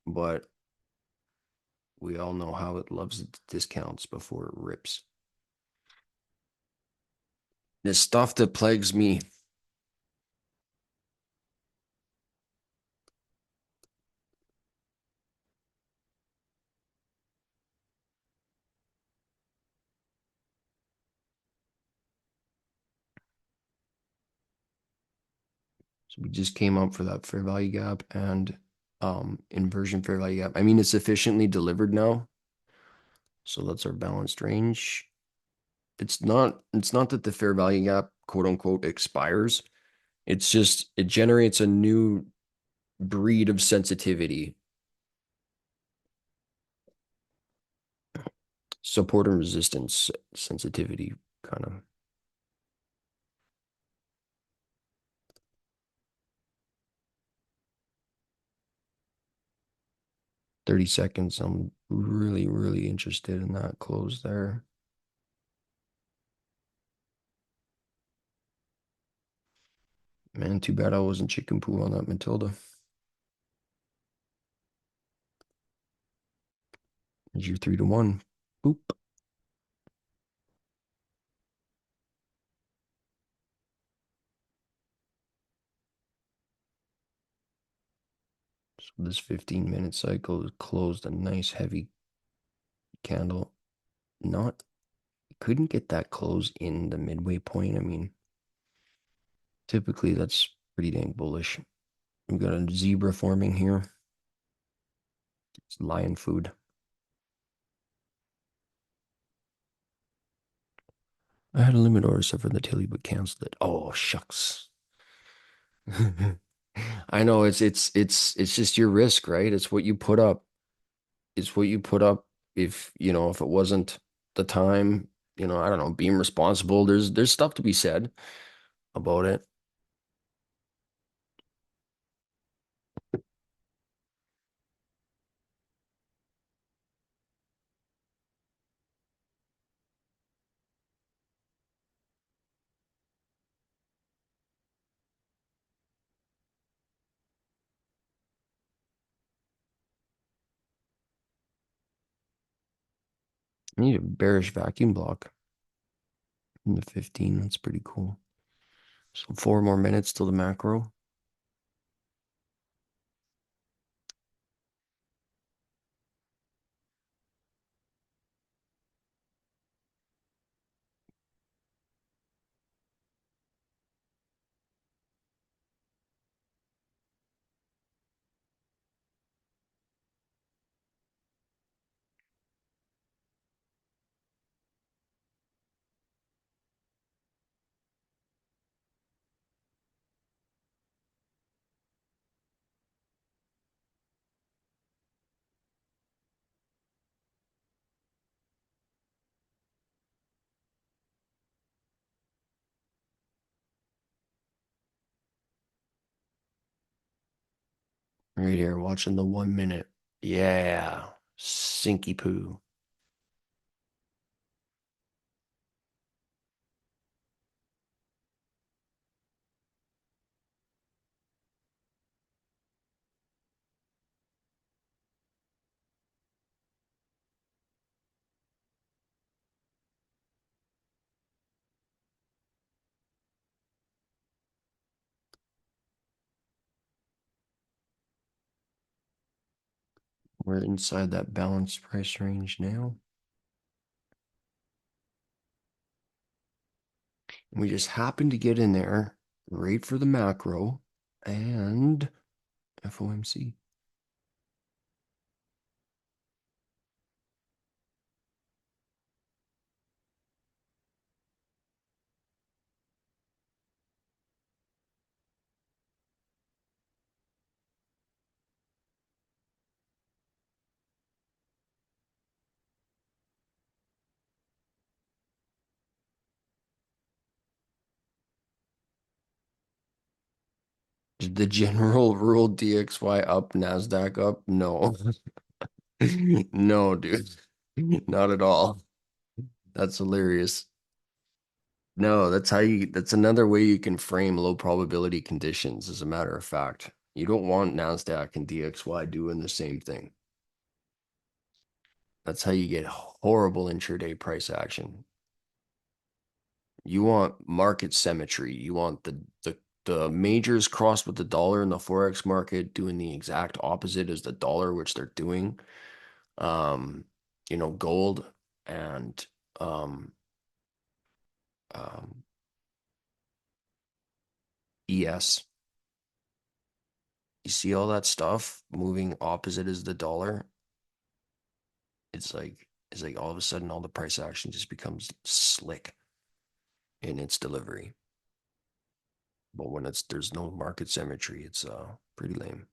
but we all know how it loves its discounts before it rips. The stuff that plagues me. So we just came up for that fair value gap and inversion fair value gap. I mean, it's sufficiently delivered now. So that's our balanced range. It's not that the fair value gap, quote unquote, expires. It's just it generates a new breed of sensitivity, support and resistance sensitivity kind of. 30 seconds. I'm really, really interested in that close there. Man, too bad I wasn't chicken poo on that Matilda. There's your 3-1. Boop. So this 15-minute cycle is closed a nice heavy candle. Not couldn't get that close in the midway point. I mean, typically that's pretty dang bullish. We've got a zebra forming here. It's lion food. I had a limit order set for the Tilly but canceled it. Oh shucks. I know it's just your risk, right? It's what you put up. It's what you put up if, if it wasn't the time, I don't know, being responsible. There's stuff to be said about it. I need a bearish vacuum block in the 15. That's pretty cool. So 4 more minutes till the macro. Right here, watching the 1 minute. Yeah. Sinky poo. We're inside that balanced price range now. We just happened to get in there right for the macro and FOMC. Did the general rule DXY up, NASDAQ up? No. No, dude. Not at all. That's hilarious. No, that's another way you can frame low probability conditions, as a matter of fact. You don't want NASDAQ and DXY doing the same thing. That's how you get horrible intraday price action. You want market symmetry. You want the majors crossed with the dollar in the Forex market doing the exact opposite as the dollar, which they're doing. Um, gold and um, um, ES. You see all that stuff moving opposite as the dollar? It's like all of a sudden all the price action just becomes slick in its delivery. But when there's no market symmetry, it's pretty lame.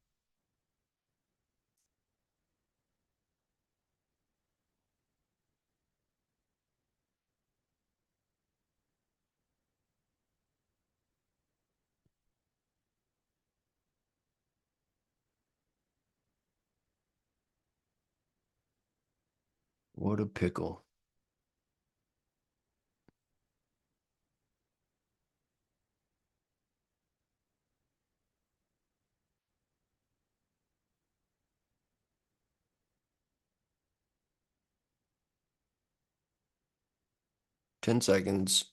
What a pickle. 10 seconds.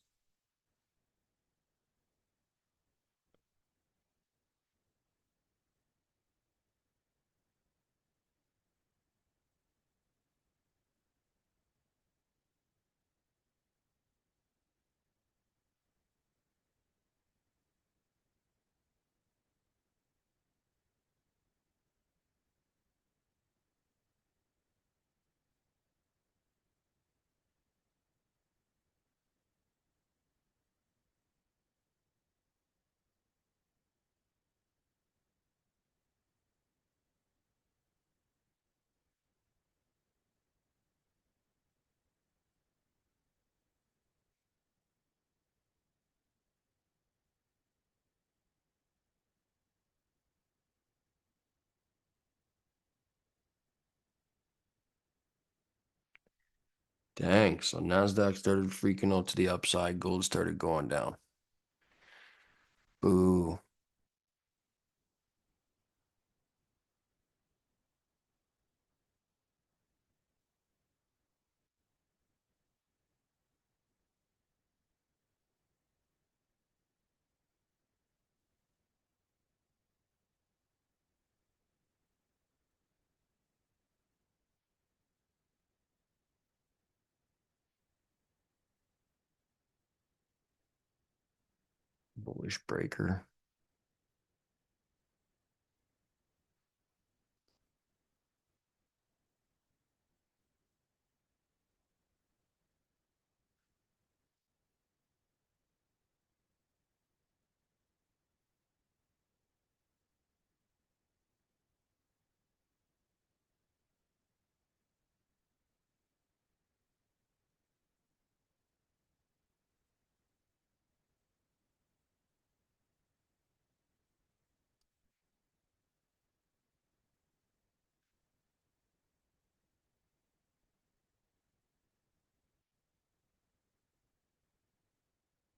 Dang. So NASDAQ started freaking out to the upside. Gold started going down. Boo. Bullish breaker.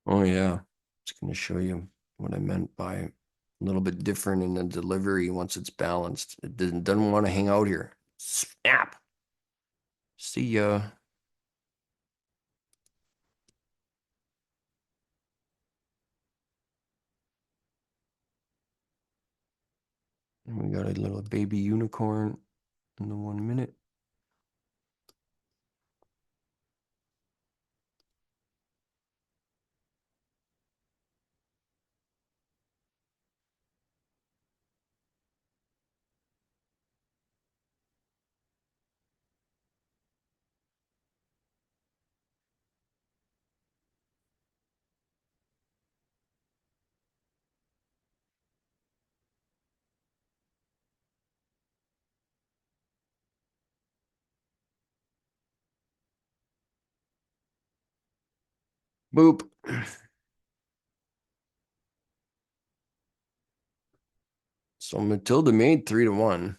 Oh, yeah. It's going to show you what I meant by a little bit different in the delivery once it's balanced. It doesn't want to hang out here. Snap. See ya. And we got a little baby unicorn in the 1 minute. Boop. So Matilda made 3-1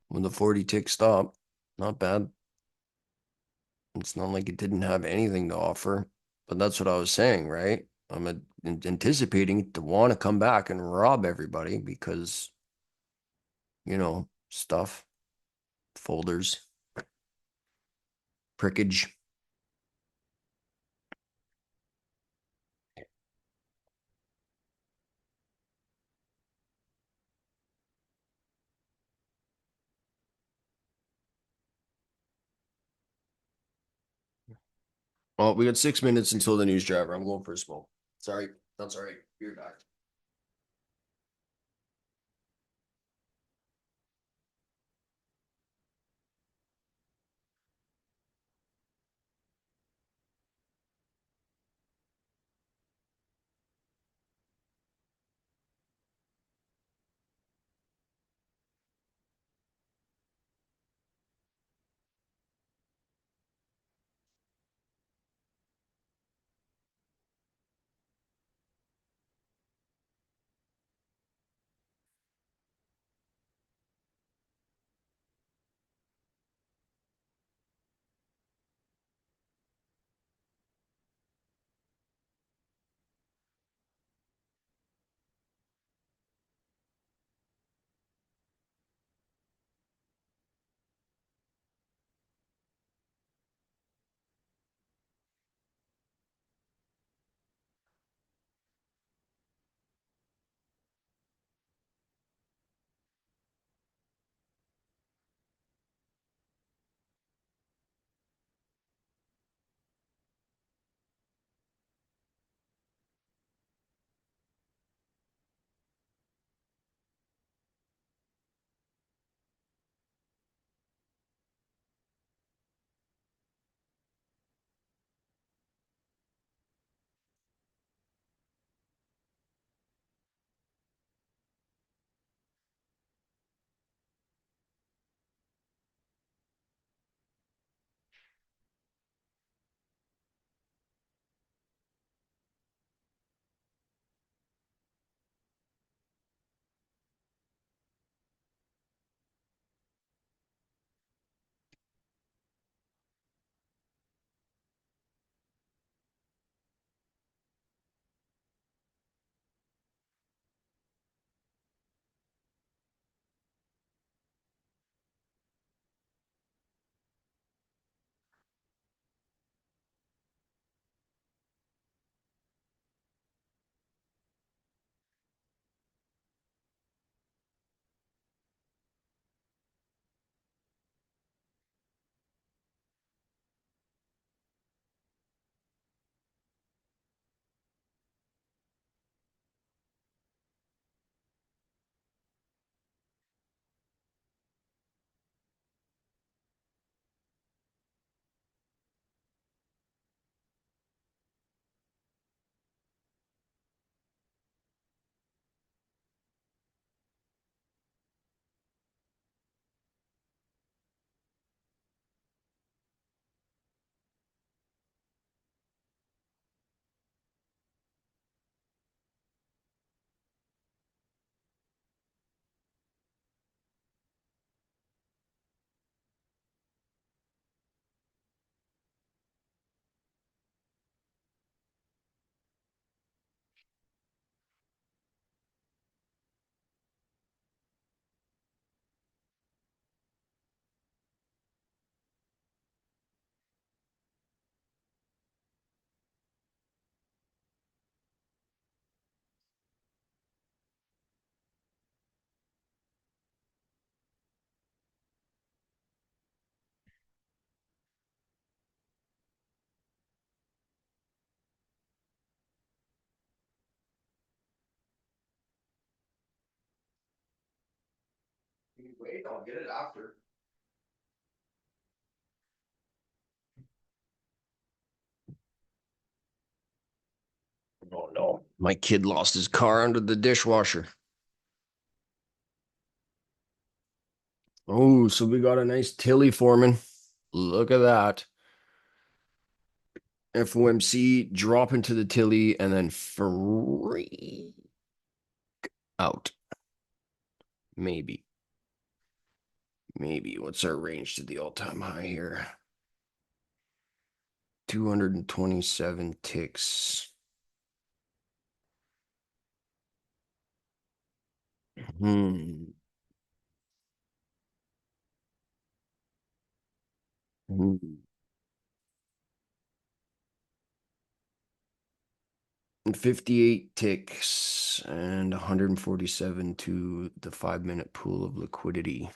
when the 40 tick stopped. Not bad. It's not like it didn't have anything to offer, but that's what I was saying, right? I'm anticipating it to want to come back and rob everybody because, stuff, folders, prickage. Well, we got 6 minutes until the news driver. I'm going for a smoke. Sorry. That's all right. You're back. Wait, I'll get it after. Oh no, my kid lost his car under the dishwasher. Oh, so we got a nice Tilly forming. Look at that. FOMC drop into the Tilly and then free out. Maybe. Maybe. What's our range to the all-time high here? 227 ticks. Hmm. Hmm. 58 ticks and 147 to the 5-minute pool of liquidity.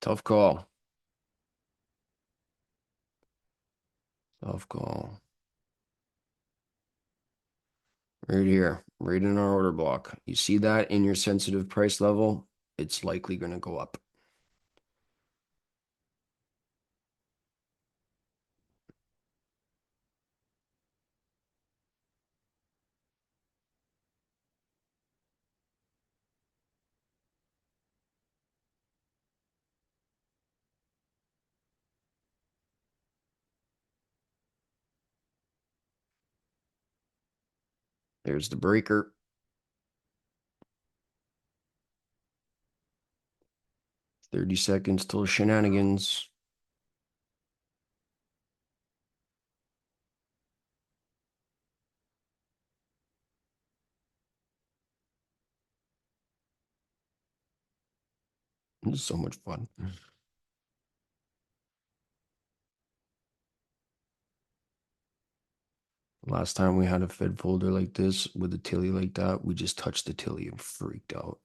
Tough call. Tough call. Right here, right in our order block. You see that in your sensitive price level? It's likely going to go up. There's the breaker. 30 seconds till shenanigans. This is so much fun. Last time we had a Fed folder like this with a Tilly like that, we just touched the Tilly and freaked out.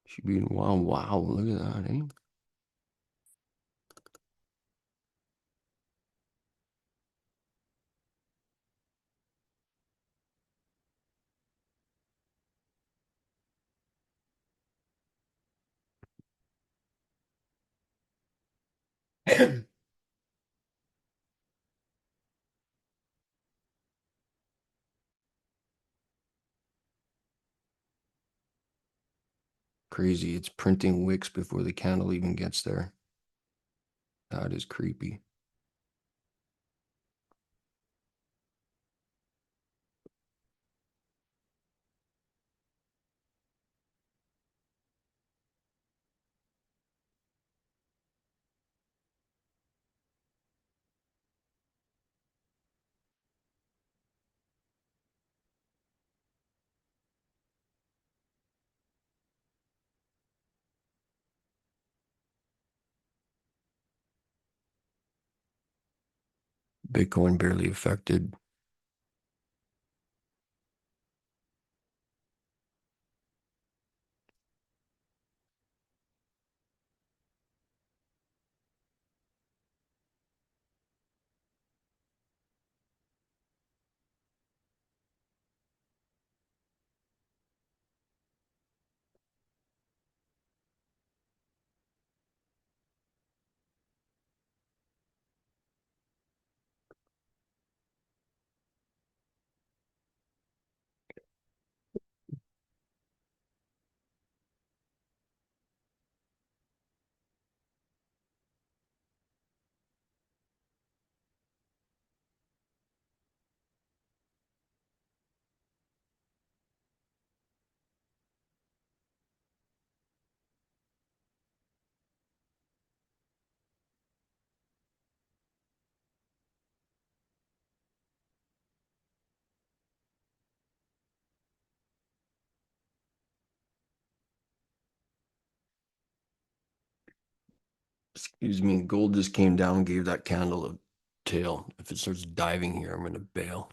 She being wow, wow. Look at that, eh? Crazy. It's printing wicks before the candle even gets there. That is creepy. Bitcoin barely affected. Excuse me, gold just came down, gave that candle a tail. If it starts diving here, I'm gonna bail.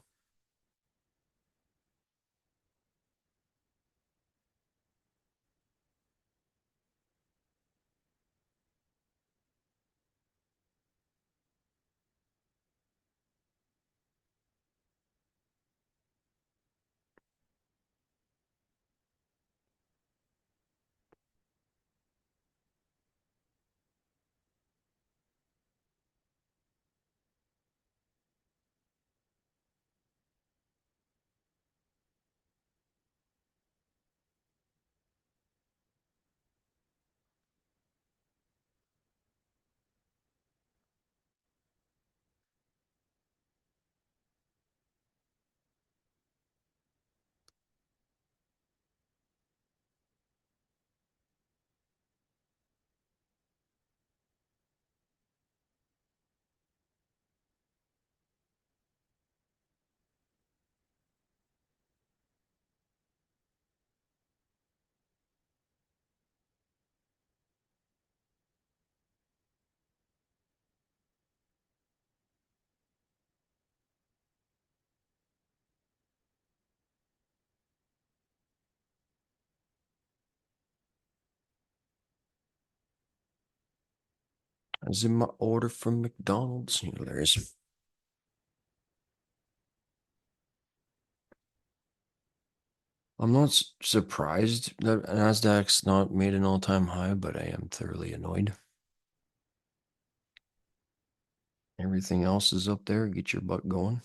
As in my order from McDonald's. There's. I'm not surprised that Nasdaq's not made an all-time high, but I am thoroughly annoyed. Everything else is up there. Get your butt going.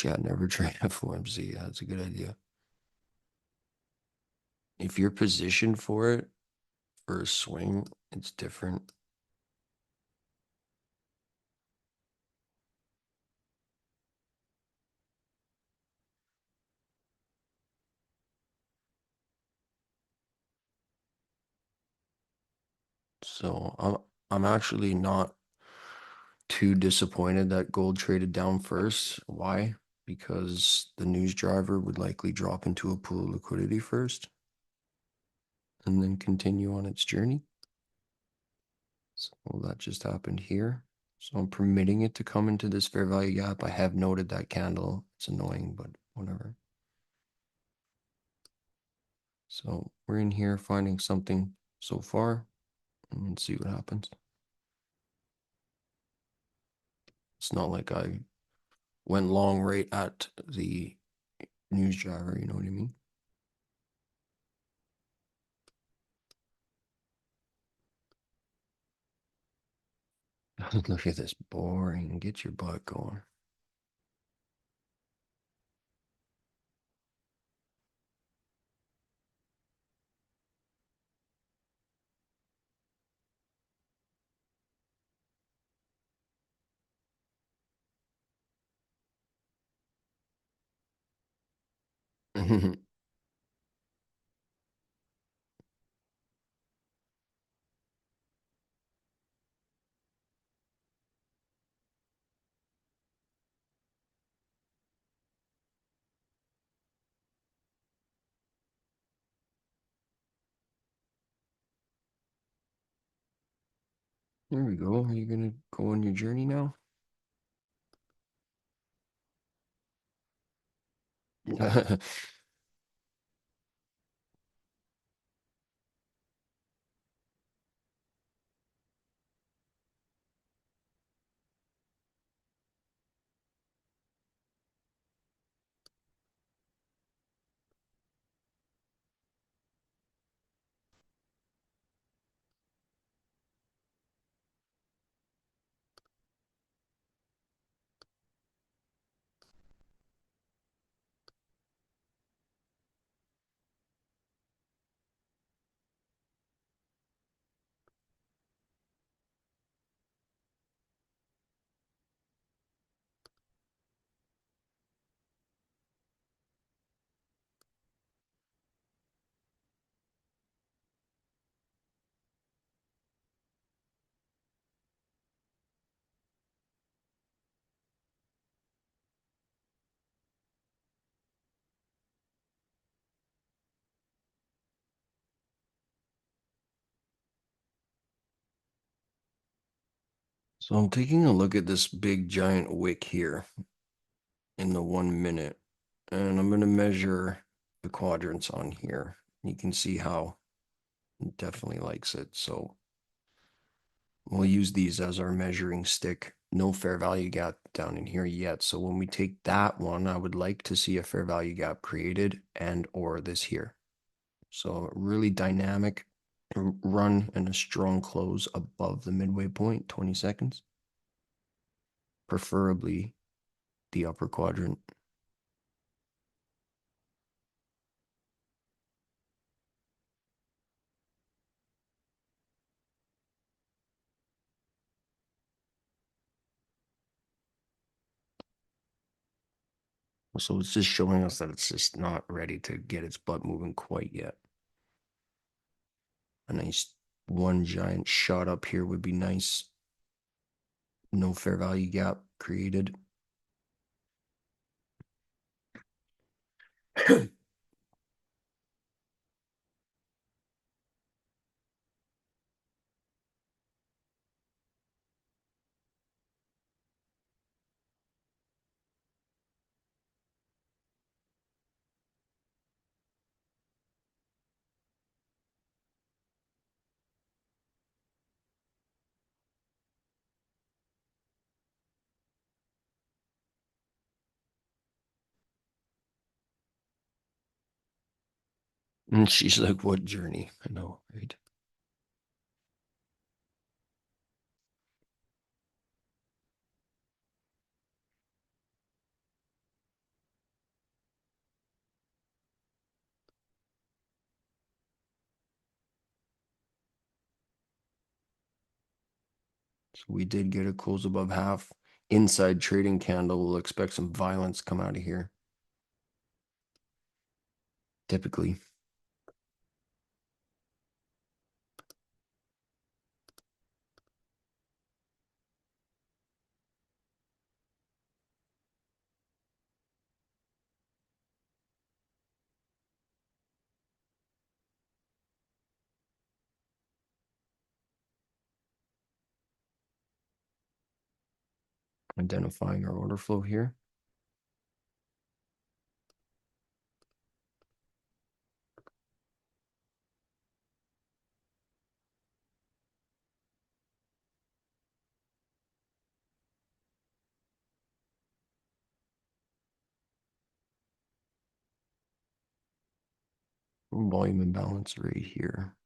Yeah, never trade FOMC. Yeah, that's a good idea. If you're positioned for it for a swing, it's different. So I'm actually not too disappointed that gold traded down first. Why? Because the news driver would likely drop into a pool of liquidity first and then continue on its journey. So that just happened here. So I'm permitting it to come into this fair value gap. I have noted that candle. It's annoying, but whatever. So we're in here finding something so far and see what happens. It's not like I went long right at the news driver, you know what I mean? Look at this boring. Get your butt going. There we go. Are you gonna go on your journey now? So I'm taking a look at this big giant wick here in the 1 minute, and I'm going to measure the quadrants on here. You can see how it definitely likes it. So we'll use these as our measuring stick. No fair value gap down in here yet. So when we take that one, I would like to see a fair value gap created and or this here. So really dynamic run and a strong close above the midway point, 20 seconds. Preferably the upper quadrant. So it's just showing us that it's just not ready to get its butt moving quite yet. A nice one giant shot up here would be nice. No fair value gap created. And she's like, what journey? I know, right? So we did get a close above half. Inside trading candle, we'll expect some violence come out of here. Typically. Identifying our order flow here. Volume imbalance right here.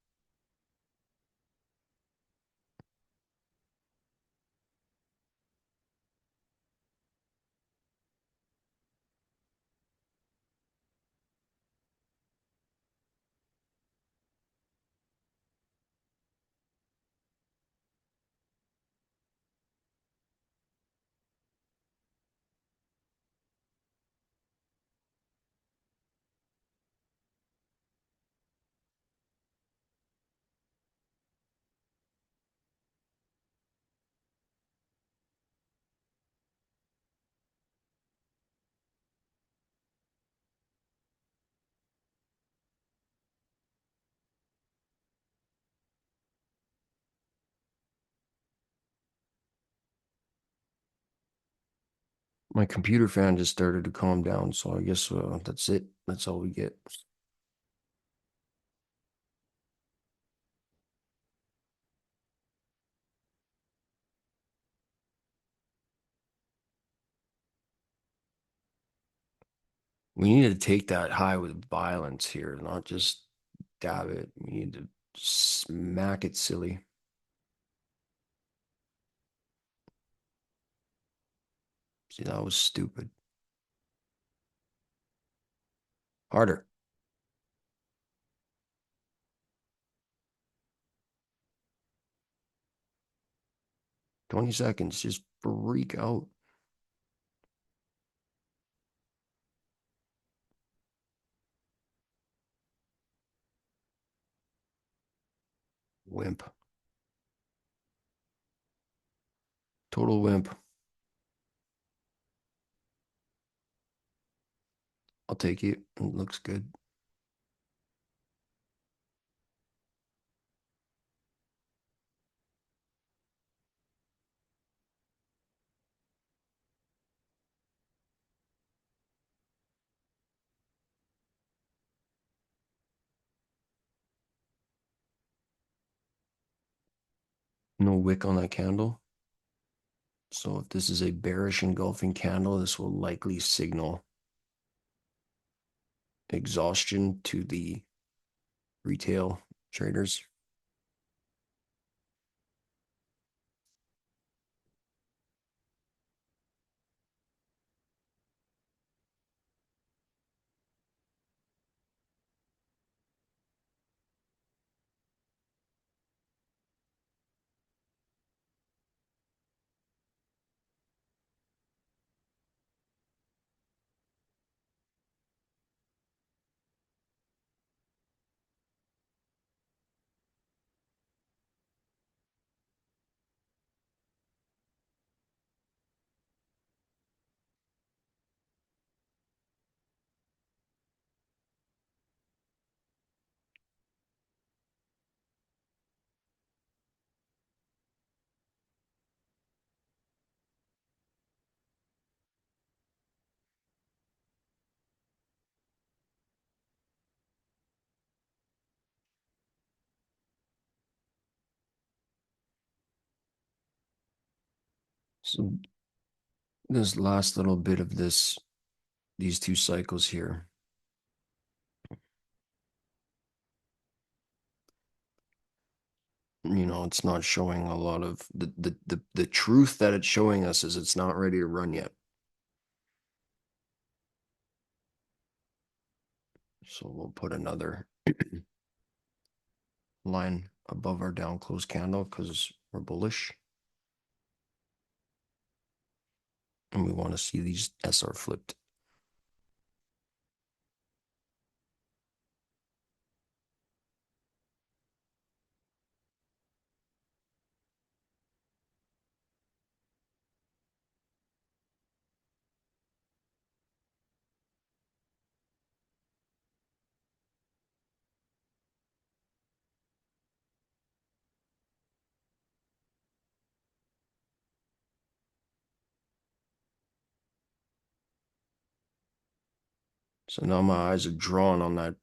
My computer fan just started to calm down, so I guess that's it. That's all we get. We need to take that high with violence here, not just dab it. We need to smack it silly. See, that was stupid. Harder. 20 seconds. Just freak out. Wimp. Total wimp. I'll take it. It looks good. No wick on that candle. So if this is a bearish engulfing candle, this will likely signal exhaustion to the retail traders. So this last little bit of these two cycles here, it's not showing a lot of the truth that it's showing us is it's not ready to run yet. So we'll put another line above our down close candle because we're bullish. And we want to see these SR flipped. So now my eyes are drawn on that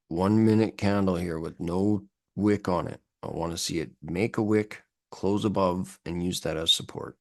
1 minute candle here with no wick on it. I want to see it make a wick, close above, and use that as support.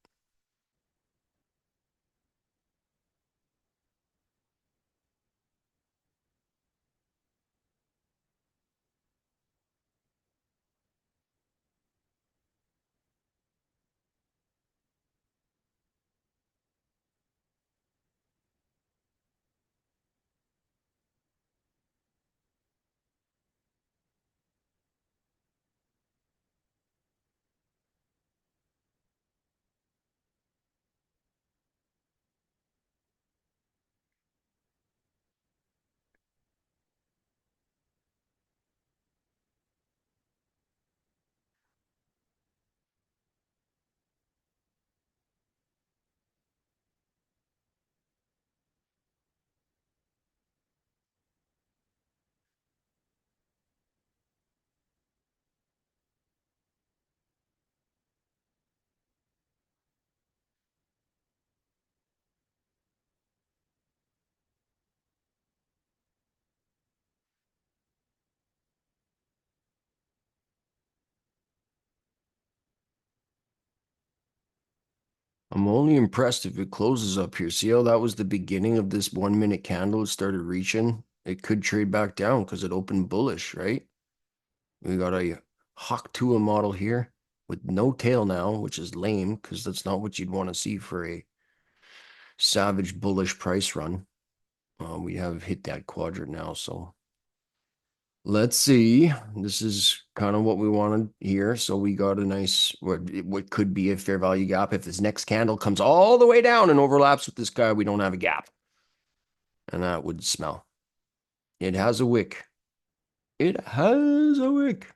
I'm only impressed if it closes up here. See how that was the beginning of this 1 minute candle? It started reaching. It could trade back down because it opened bullish, right? We got a Hawk Tua model here with no tail now, which is lame because that's not what you'd want to see for a savage bullish price run. We have hit that quadrant now, so let's see. This is kind of what we wanted here. So we got a nice, what could be a fair value gap. If this next candle comes all the way down and overlaps with this guy, we don't have a gap. And that would smell. It has a wick. It has a wick.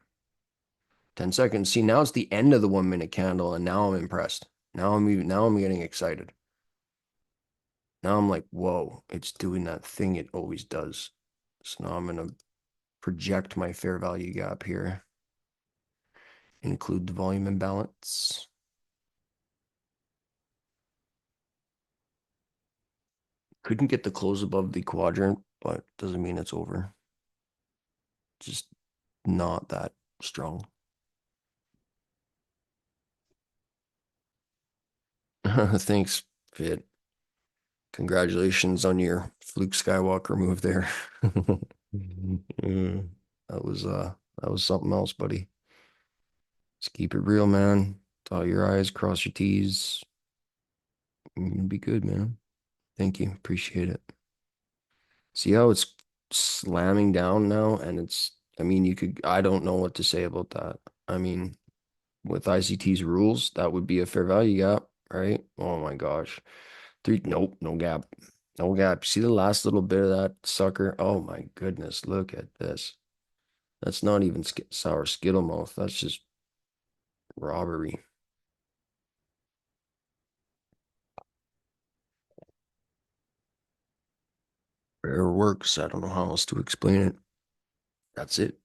10 seconds. See, now it's the end of the 1 minute candle, and now I'm impressed. Now I'm getting excited. Now I'm like, whoa, it's doing that thing it always does. So now I'm gonna project my fair value gap here. Include the volume imbalance. Couldn't get the close above the quadrant, but doesn't mean it's over. Just not that strong. Thanks, Fit. Congratulations on your Fluke Skywalker move there. Mm, that was that was something else, buddy. Just keep it real, man. Dot your I's, cross your T's. You'll be good, man. Thank you. Appreciate it. See how it's slamming down now? And I mean, I don't know what to say about that. I mean, with ICT's rules, that would be a fair value gap, right? Oh my gosh. Nope, no gap. No gap. See the last little bit of that sucker? Oh my goodness, look at this. That's not even sour Skittle mouth. That's just robbery. Prayer works. I don't know how else to explain it. That's it.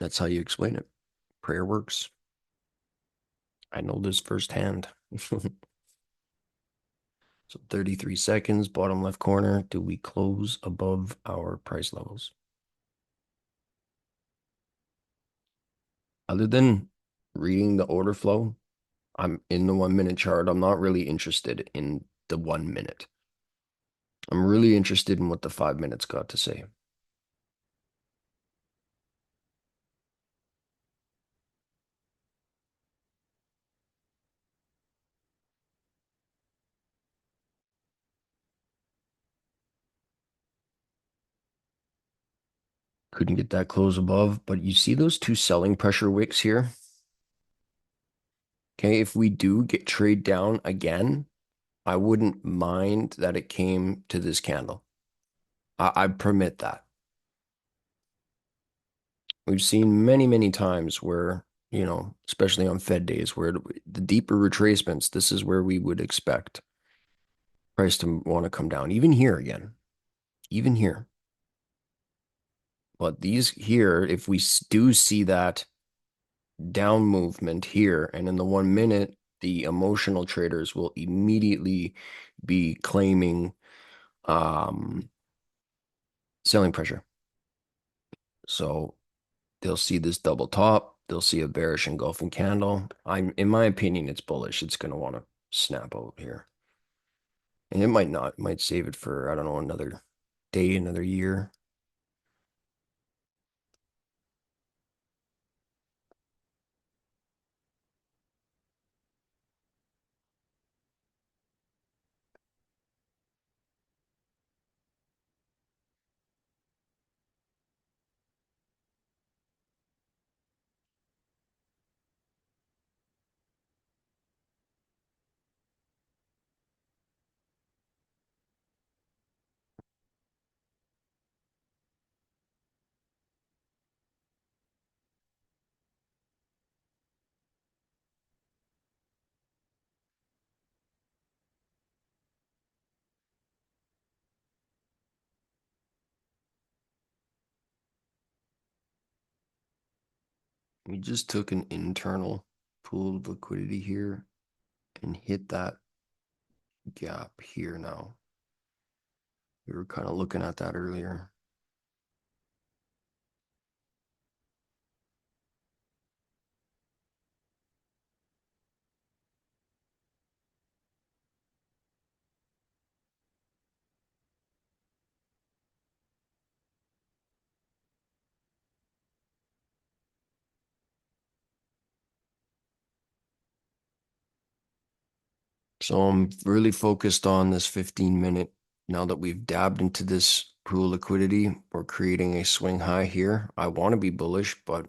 That's how you explain it. Prayer works. I know this firsthand. So 33 seconds, bottom left corner. Do we close above our price levels? Other than reading the order flow, I'm in the 1 minute chart. I'm not really interested in the 1 minute. I'm really interested in what the 5 minutes got to say. Couldn't get that close above, but you see those two selling pressure wicks here? Okay, if we do get trade down again, I wouldn't mind that it came to this candle. I permit that. We've seen many, many times where, especially on Fed days, where the deeper retracements, this is where we would expect price to want to come down. Even here again, even here. But these here, if we do see that down movement here, and in the 1 minute, the emotional traders will immediately be claiming selling pressure. So they'll see this double top, they'll see a bearish engulfing candle. In my opinion, it's bullish. It's going to want to snap out here. And it might not, it might save it for, I don't know, another day, another year. We just took an internal pool of liquidity here and hit that gap here now. We were kind of looking at that earlier. So I'm really focused on this 15 minute. Now that we've dabbed into this pool liquidity, we're creating a swing high here. I want to be bullish, but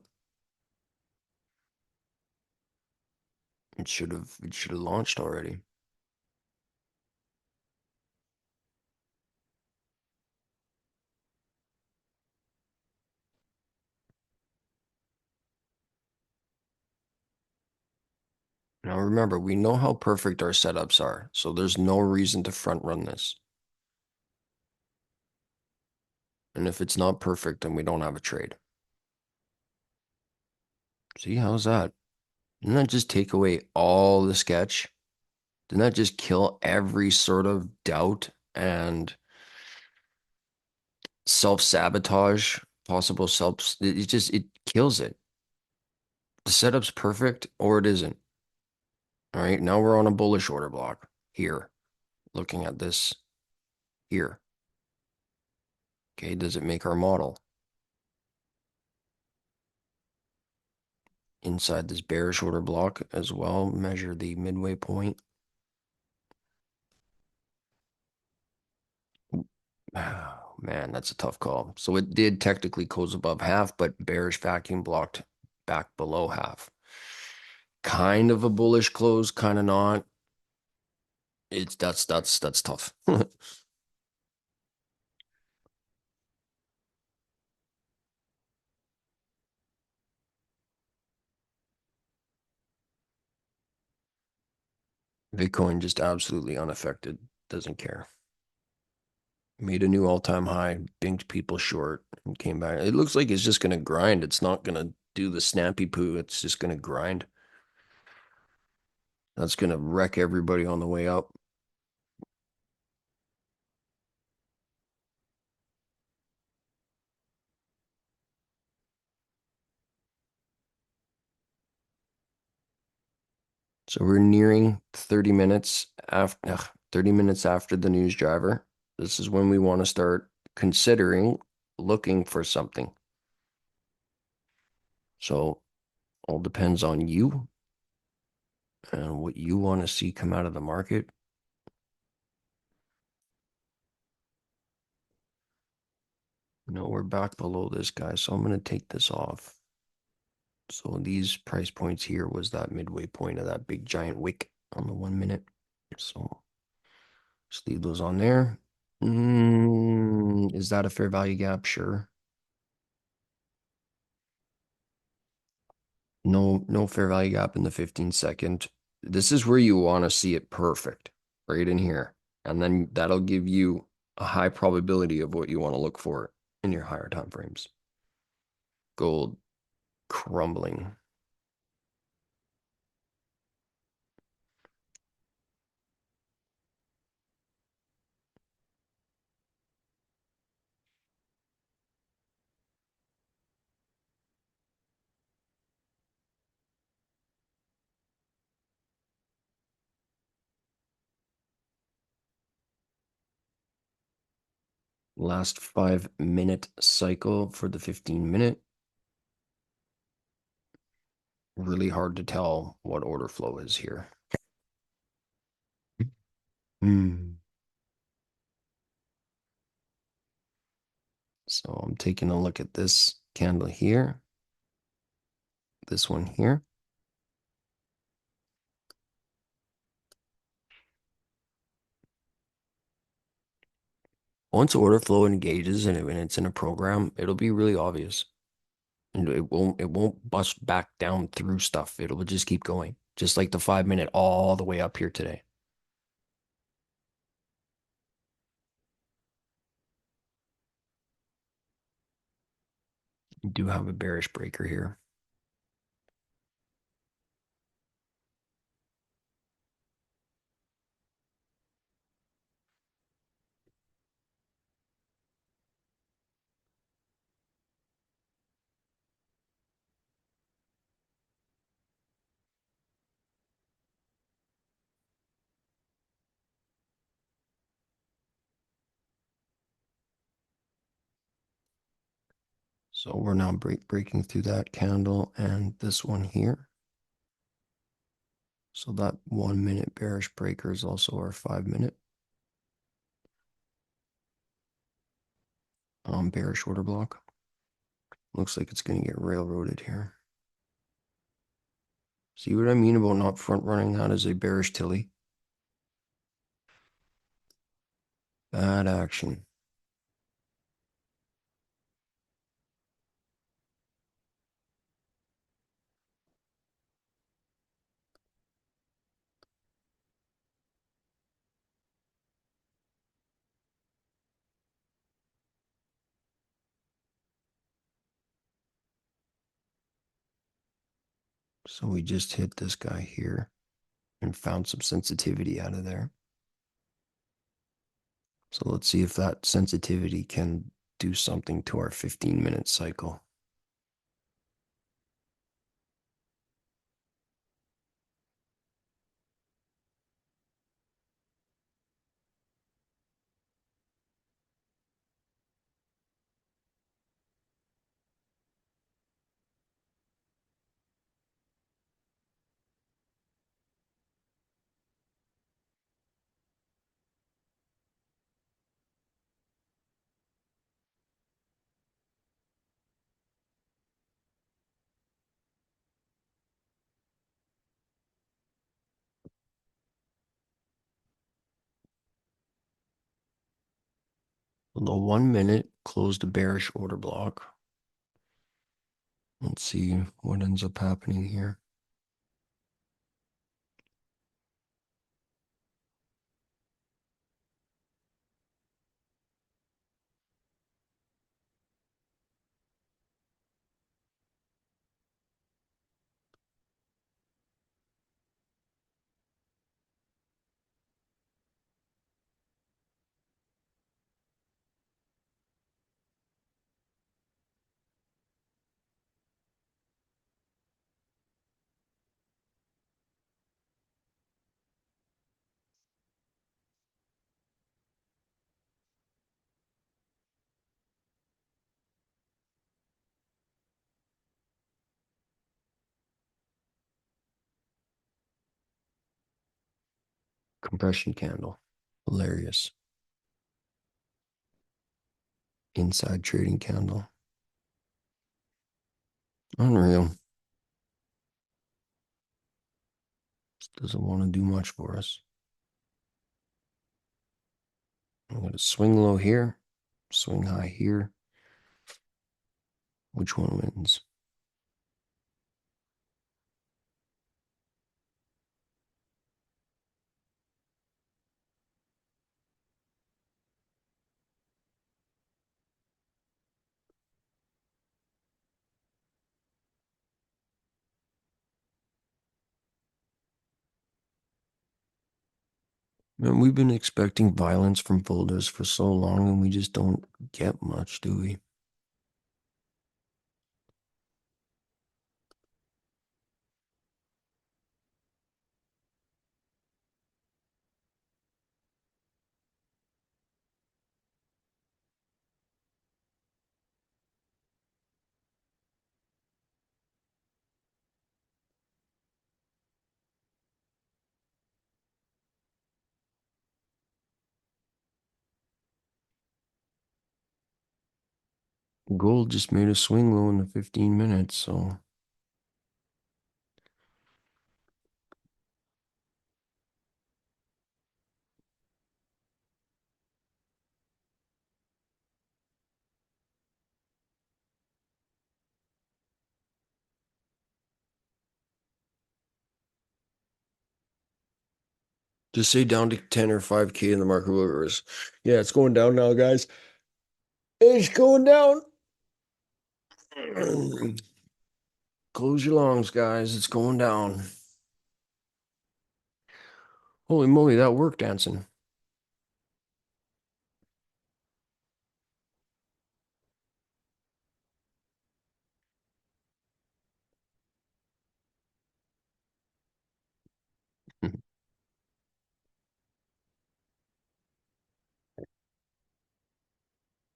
it should have launched already. Now remember, we know how perfect our setups are, so there's no reason to front run this. And if it's not perfect, then we don't have a trade. See, how's that? Didn't that just take away all the sketch? Didn't that just kill every sort of doubt and self-sabotage, possible it kills it. The setup's perfect or it isn't. All right, now we're on a bullish order block. here, looking at this here. Okay, does it make our model? Inside this bearish order block as well, measure the midway point. Oh, man, that's a tough call. So it did technically close above half, but bearish vacuum blocked back below half. Kind of a bullish close, kind of not. That's tough. Bitcoin just absolutely unaffected, doesn't care. Made a new all-time high, binked people short, and came back. It looks like it's just going to grind. It's not going to do the snappy poo. It's just going to grind. That's going to wreck everybody on the way up. So we're nearing 30 minutes after 30 minutes after the news driver. This is when we want to start considering looking for something. So all depends on you and what you want to see come out of the market. No, we're back below this guy, so I'm going to take this off. So these price points here was that midway point of that big giant wick on the 1 minute. So just leave those on there. Is that a fair value gap? Sure. No fair value gap in the 15-second. This is where you want to see it perfect, right in here. And then that'll give you a high probability of what you want to look for in your higher time frames. Gold crumbling. Last 5-minute cycle for the 15-minute. Really hard to tell what order flow is here. So I'm taking a look at this candle here, this one here. Once order flow engages and it's in a program, it'll be really obvious. And it won't bust back down through stuff. It'll just keep going. Just like the 5-minute all the way up here today. We do have a bearish breaker here. So we're now breaking through that candle and this one here. So that 1-minute bearish breaker is also our 5-minute bearish order block. Looks like it's going to get railroaded here. See what I mean about not front running that as a bearish Tilly? Bad action. So we just hit this guy here and found some sensitivity out of there. So let's see if that sensitivity can do something to our 15-minute cycle. The 1 minute closed a bearish order block. Let's see what ends up happening here. Compression candle. Hilarious. Inside trading candle. Unreal. This doesn't want to do much for us. I'm going to swing low here, swing high here. Which one wins? Man, we've been expecting violence from boulders for so long and we just don't get much, do we? Gold just made a swing low in the 15 minutes, so just say down to 10 or 5K in the market orders. Yeah, it's going down now, guys. It's going down. Close your lungs, guys. It's going down. Holy moly, that worked, dancing.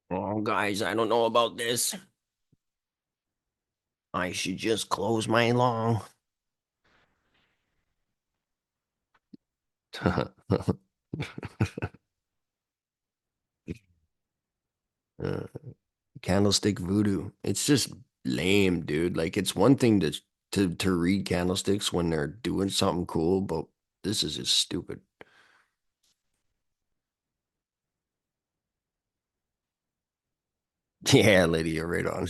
Oh, guys, I don't know about this. I should just close my long. Uh, candlestick voodoo. It's just lame, dude. Like it's one thing to read candlesticks when they're doing something cool, but this is just stupid. Yeah, lady, you're right on.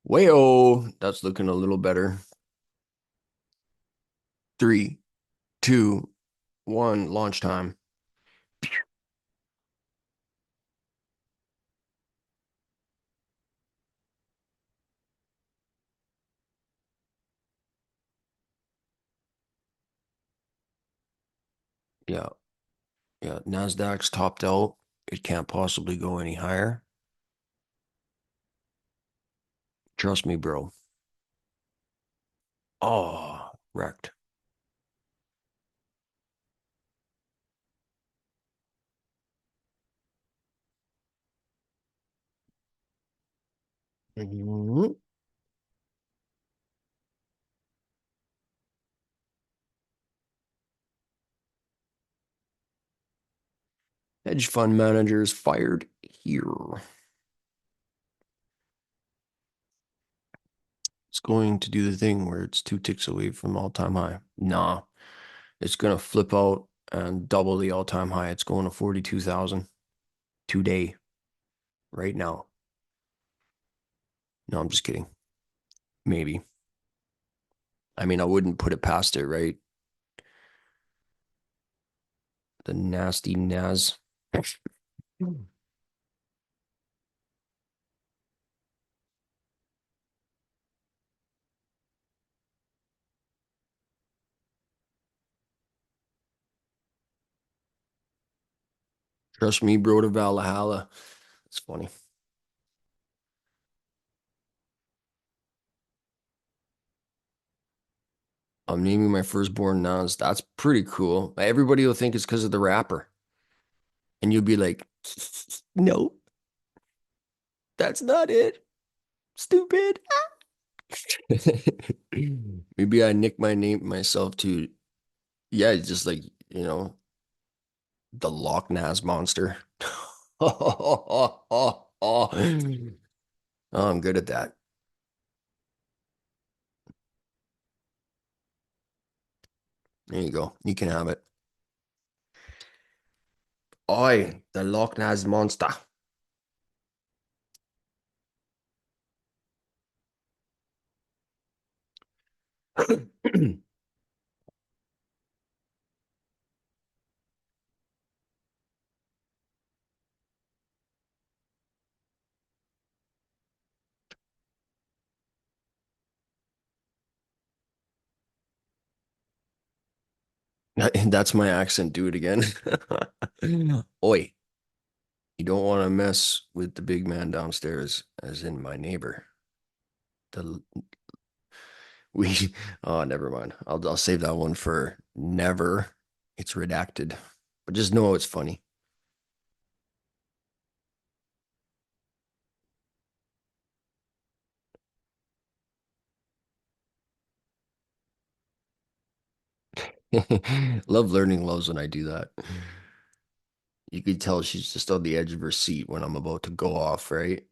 Wayo, that's looking a little better. 3, 2, 1, launch time. Yeah, yeah. Nasdaq's topped out. It can't possibly go any higher. Trust me, bro. Oh, wrecked. Mhm. Hedge fund managers fired here. It's going to do the thing where it's 2 ticks away from all-time high. Nah, it's gonna flip out and double the all-time high. It's going to 42,000 today, right now. No, I'm just kidding. Maybe. I mean, I wouldn't put it past it, right? The nasty Nas. Trust me, bro, to Valhalla. It's funny. I'm naming my firstborn Nas. That's pretty cool. Everybody will think it's because of the rapper. And you'll be like, no, that's not it. Stupid. Maybe I nick my name myself too. Yeah, just like, the Loch Ness monster. Oh, I'm good at that. There you go. You can have it. Oi, the Loch Ness monster. That's my accent. Do it again. Oi, you don't want to mess with the big man downstairs, as in my neighbor. The we oh, never mind. I'll save that one for never. It's redacted. But just know it's funny. Love learning lows when I do that. You could tell she's just on the edge of her seat when I'm about to go off, right?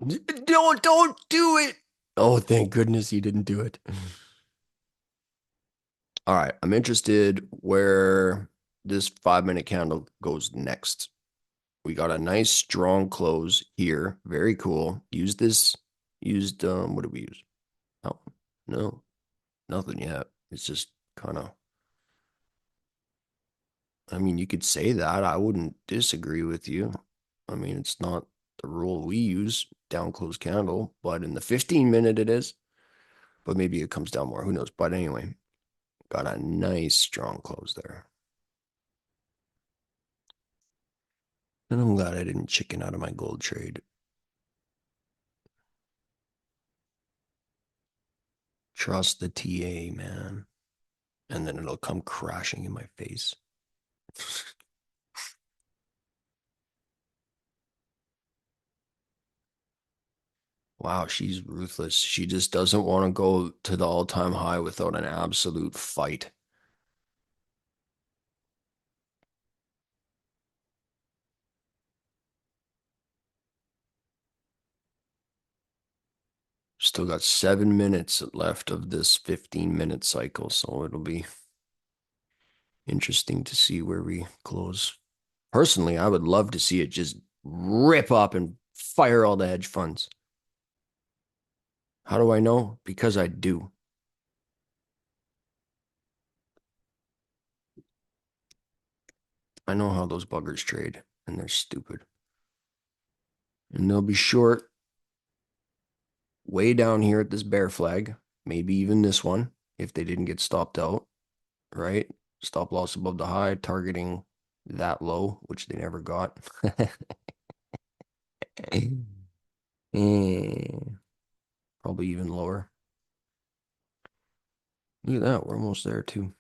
Don't do it. Oh, thank goodness you didn't do it. All right, I'm interested where this 5 minute candle goes next. We got a nice strong close here. Very cool. Use this. Used what did we use? Oh, no, nothing yet. It's just kind of, I mean, you could say that. I wouldn't disagree with you. I mean, it's not the rule we use, down close candle, but in the 15 minute it is. But maybe it comes down more. Who knows? But anyway, got a nice strong close there. And I'm glad I didn't chicken out of my gold trade. Trust the TA, man. And then it'll come crashing in my face. Wow, she's ruthless. She just doesn't want to go to the all-time high without an absolute fight. Still got 7 minutes left of this 15-minute cycle, so it'll be interesting to see where we close. Personally, I would love to see it just rip up and fire all the hedge funds. How do I know? Because I do. I know how those buggers trade, and they're stupid. And they'll be short way down here at this bear flag, maybe even this one, if they didn't get stopped out, right? Stop loss above the high, targeting that low, which they never got. Eh, probably even lower. Look at that. We're almost there too.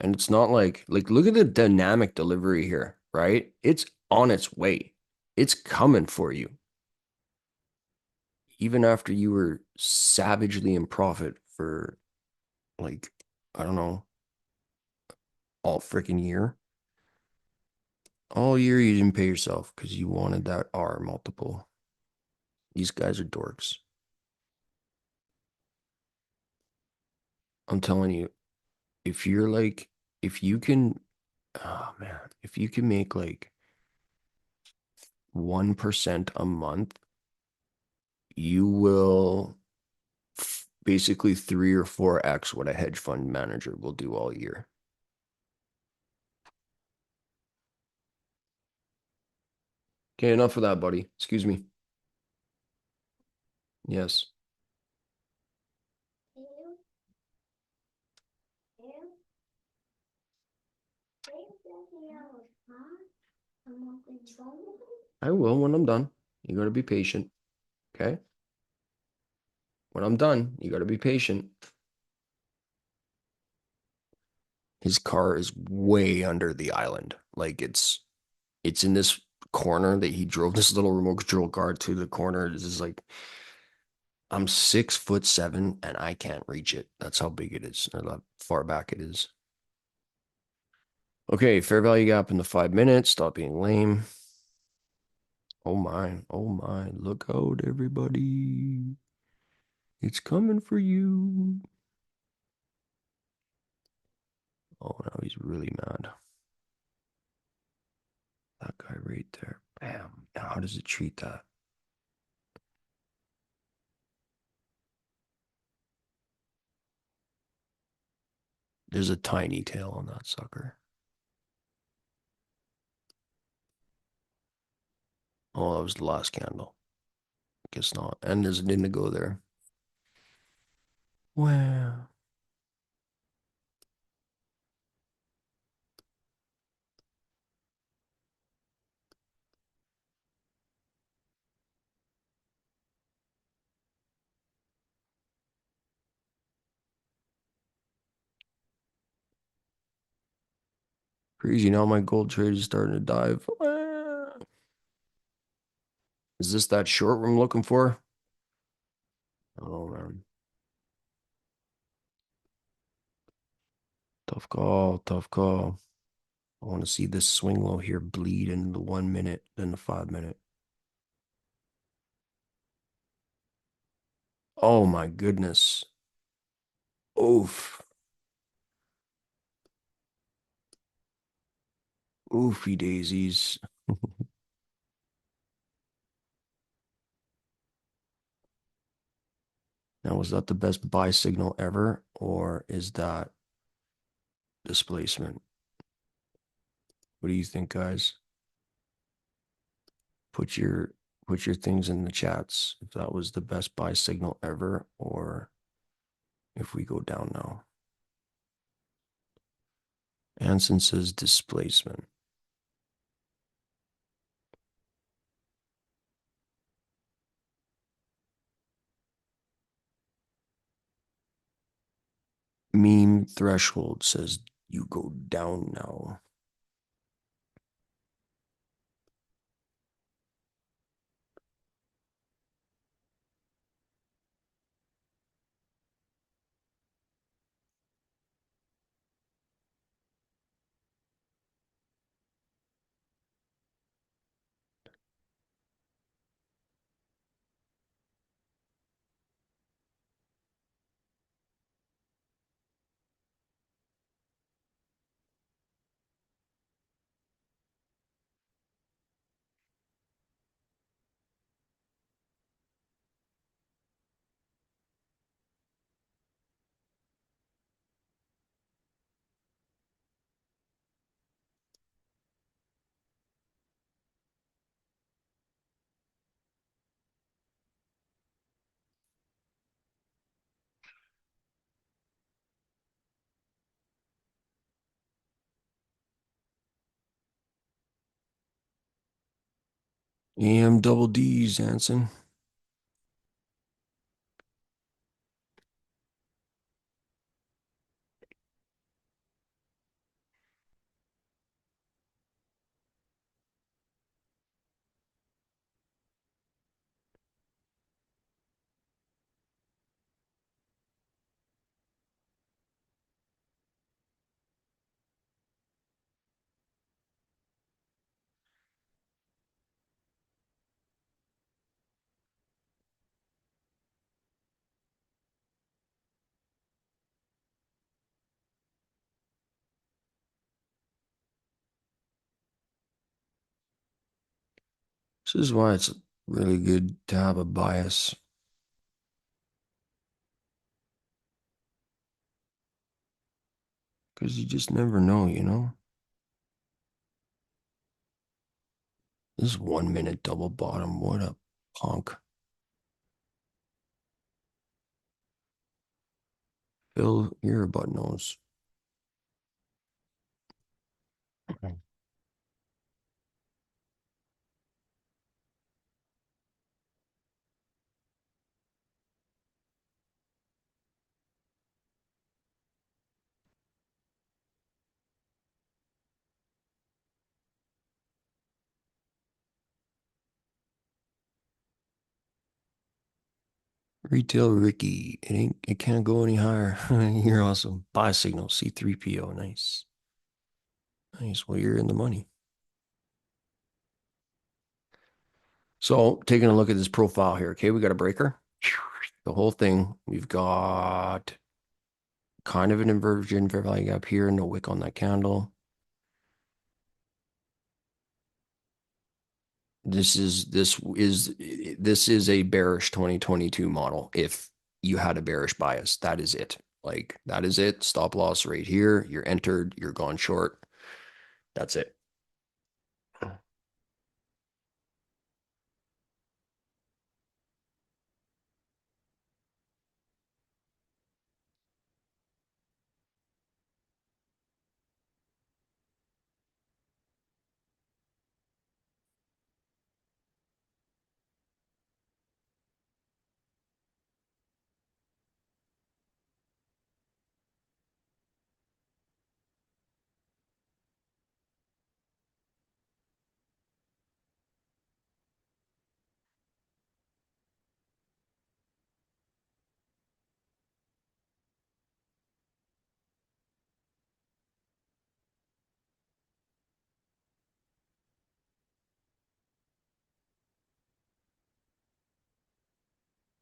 And it's not like look at the dynamic delivery here, right? It's on its way. It's coming for you. Even after you were savagely in profit for like, I don't know, all freaking year. All year you didn't pay yourself because you wanted that R multiple. These guys are dorks. I'm telling you, if you're like, if you can, oh man, if you can make like 1% a month, you will basically 3 or 4x what a hedge fund manager will do all year. Okay, enough of that, buddy. Excuse me. Yes. I will when I'm done. You got to be patient. Okay. When I'm done, you got to be patient. His car is way under the island. Like it's in this corner that he drove this little remote control car to the corner. This is like I'm 6'7" and I can't reach it. That's how big it is, or how far back it is. Okay, fair value gap in the 5 minutes. Stop being lame. Oh my, oh my, look out, everybody. It's coming for you. Oh, now he's really mad. That guy right there. Bam. Now, how does it treat that? There's a tiny tail on that sucker. Oh, that was the last candle. Guess not. And there's an indigo there. Wow. Crazy. Now my gold trade is starting to dive. Is this that short I'm looking for? Oh, man. Tough call. Tough call. I want to see this swing low here bleed in the 1 minute, then the 5 minute. Oh, my goodness. Oof. Oofy daisies. Now, was that the best buy signal ever, or is that displacement? What do you think, guys? Put your put your things in the chats if that was the best buy signal ever, or if we go down now. Anson says displacement. Meme threshold says you go down now. AM double D's, Anson. This is why it's really good to have a bias because you just never know, you know? This 1 minute double bottom. What a punk. Fill your butt nose. Retail Ricky. It can't go any higher. You're awesome. Buy signal. C3PO. Nice. Nice. Well, you're in the money. So taking a look at this profile here. Okay, we got a breaker. The whole thing. We've got kind of an inversion fair value gap here. No wick on that candle. This is a bearish 2022 model. If you had a bearish bias, that is it. Like that is it. Stop loss right here. You're entered. You're gone short. That's it.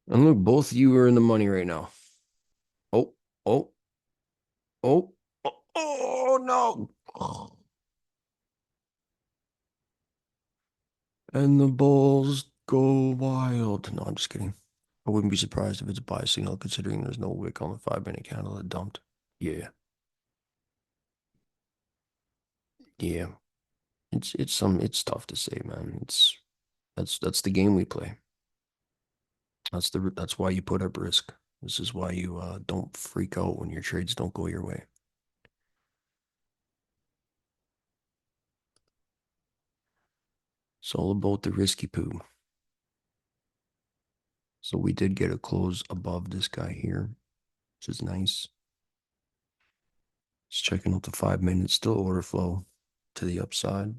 And look, both of you are in the money right now. Oh, oh, oh, oh, oh no. And the balls go wild. No, I'm just kidding. I wouldn't be surprised if it's a buy signal considering there's no wick on the 5 minute candle that dumped. Yeah, yeah. It's tough to say, man. That's the game we play. That's why you put up risk. This is why you don't freak out when your trades don't go your way. It's all about the risky poo. So we did get a close above this guy here, which is nice. Just checking out the 5 minutes, still order flow to the upside.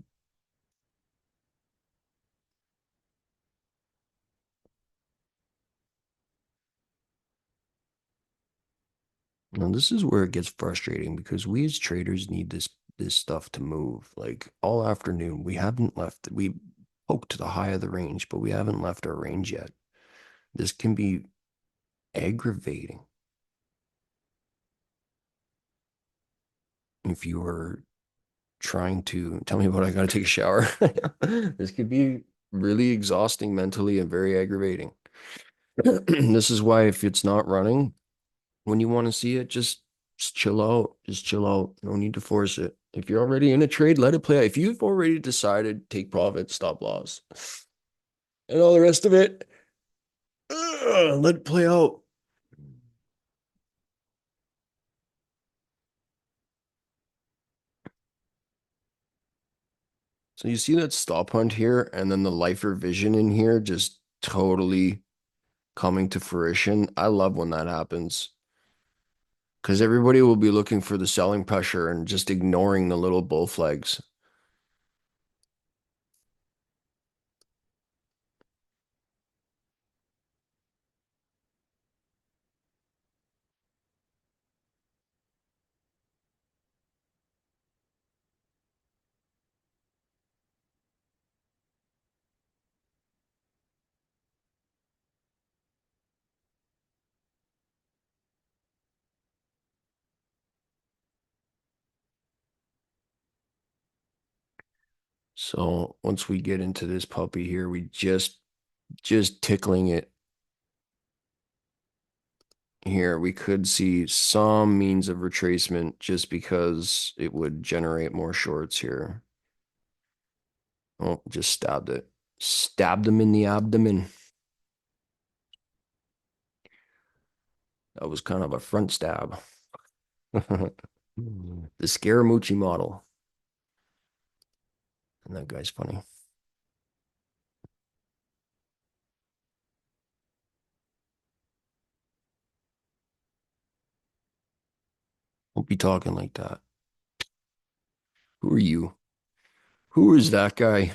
Now this is where it gets frustrating because we as traders need this stuff to move. Like all afternoon, we haven't left. We poked to the high of the range, but we haven't left our range yet. This can be aggravating if you are trying to tell me about I gotta take a shower. This could be really exhausting mentally and very aggravating. This is why if it's not running when you want to see it, just chill out. Just chill out. No need to force it. If you're already in a trade, let it play out. If you've already decided, take profit, stop loss, and all the rest of it, let it play out. So you see that stop hunt here, and then the lifer vision in here just totally coming to fruition. I love when that happens because everybody will be looking for the selling pressure and just ignoring the little bull flags. So once we get into this puppy here, we just tickling it here. We could see some means of retracement just because it would generate more shorts here. Oh, just stabbed it. Stabbed him in the abdomen. That was kind of a front stab. The Scaramucci model. And that guy's funny. Don't be talking like that. Who are you? Who is that guy?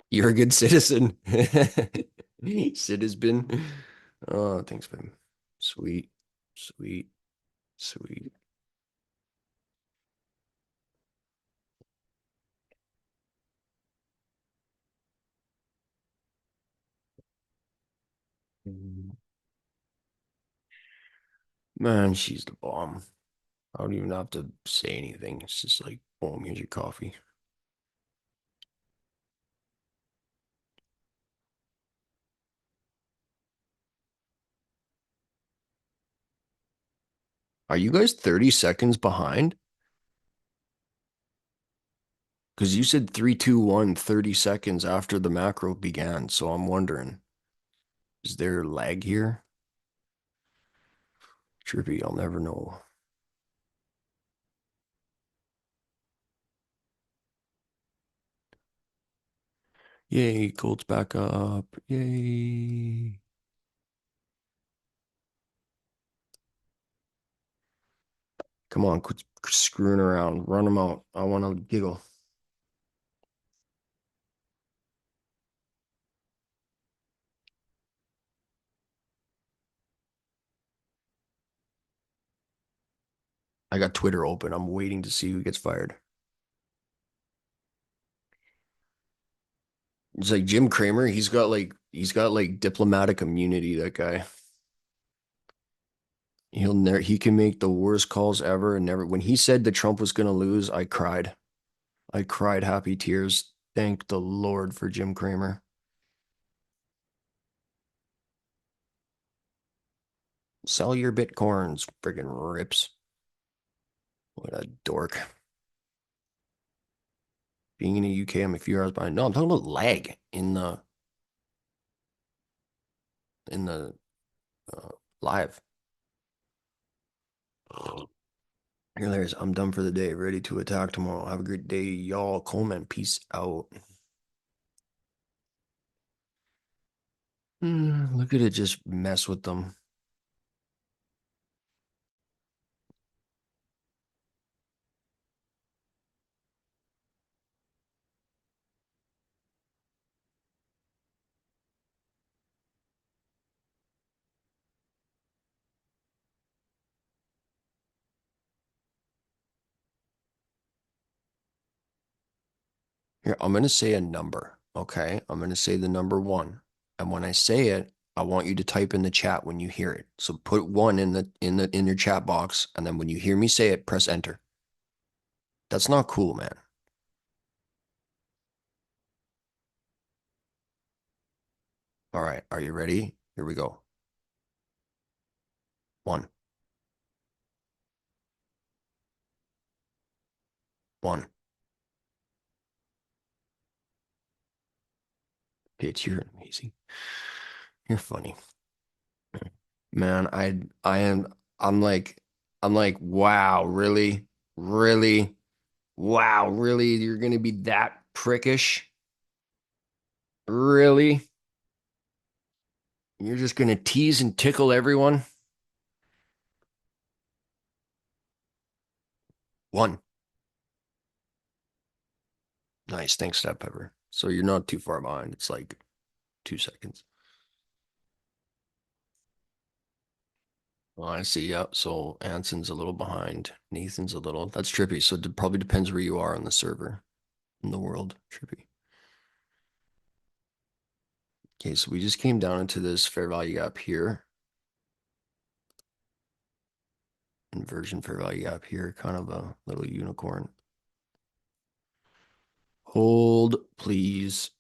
You're a good citizen. Citizen. Oh, thanks, man. Sweet, sweet, sweet. Man, she's the bomb. I don't even have to say anything. It's just like, boom, here's your coffee. Are you guys 30 seconds behind? Because you said 3, 2, 1, 30 seconds after the macro began. So I'm wondering, is there lag here? Trippy, I'll never know. Yay, gold's back up. Yay. Come on, quit screwing around. Run them out. I want to giggle. I got Twitter open. I'm waiting to see who gets fired. It's like Jim Cramer. He's got like diplomatic immunity, that guy. He can make the worst calls ever and never. When he said that Trump was going to lose, I cried. I cried happy tears. Thank the Lord for Jim Cramer. Sell your bitcoins, friggin' rips. What a dork. Being in the UK, I'm a few hours behind. No, I'm talking about lag in the uh, live. Here, there's. I'm done for the day. Ready to attack tomorrow. Have a great day, y'all. Coleman, peace out. Look at it, just mess with them. Here, I'm gonna say a number. Okay, I'm gonna say the number one, and when I say it, I want you to type in the chat when you hear it. So put one in your chat box, and then when you hear me say it, press enter. That's not cool, man. All right, are you ready? Here we go. One, one. Bitch, you're amazing. You're funny. Man, I am I'm like wow, really? Really? Wow, really? You're gonna be that prickish? Really? You're just gonna tease and tickle everyone? One. Nice. Thanks, Step Pepper. So you're not too far behind. It's like 2 seconds. Oh, I see. Yep. So Anson's a little behind. Nathan's a little. That's trippy. So it probably depends where you are on the server in the world. Trippy. Okay, so we just came down into this fair value gap here. Inversion fair value gap here. Kind of a little unicorn. Hold, please.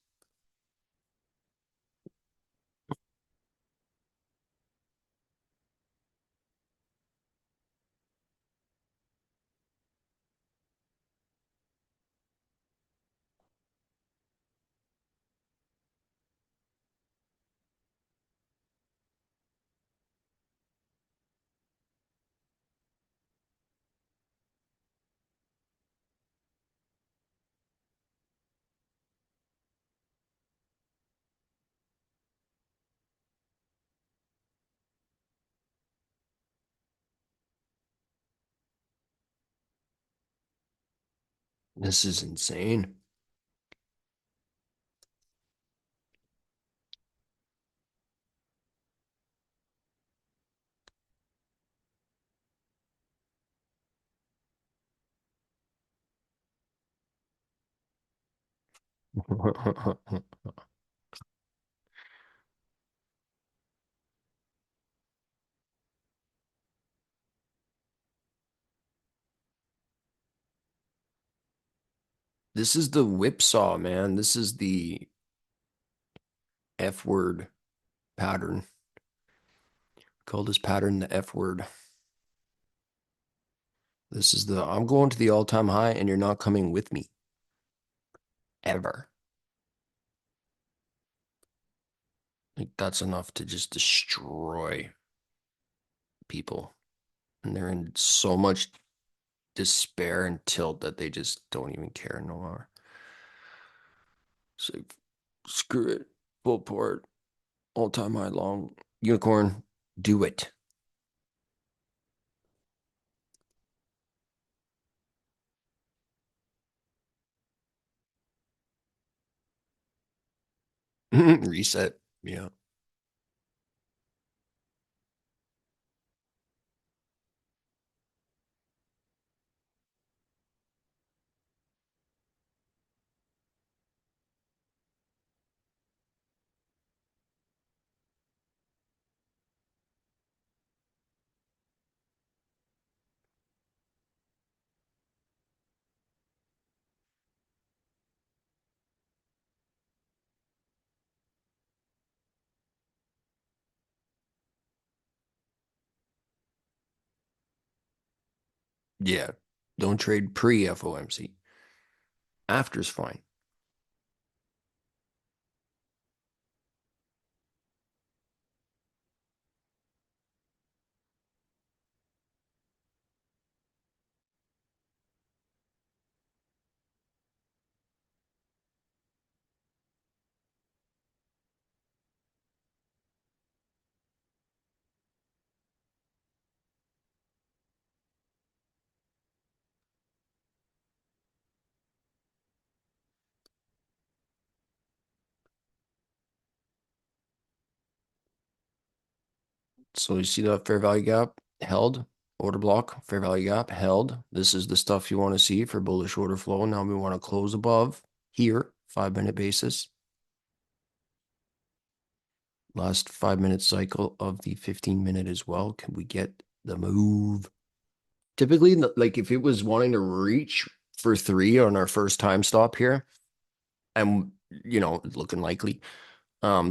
This is insane. This is the whipsaw, man. This is the F word pattern. Call this pattern the F word. This is the I'm going to the all-time high and you're not coming with me ever. Like that's enough to just destroy people. And they're in so much despair and tilt that they just don't even care no more. It's like screw it. Full port. All-time high long. Unicorn. Do it. Reset. Yeah. Yeah. Don't trade pre FOMC. After's fine. So you see that fair value gap held, order block, fair value gap held. This is the stuff you want to see for bullish order flow. Now we want to close above here, 5 minute basis. Last 5 minute cycle of the 15 minute as well. Can we get the move? Typically, like if it was wanting to reach for three on our first time stop here, and looking likely,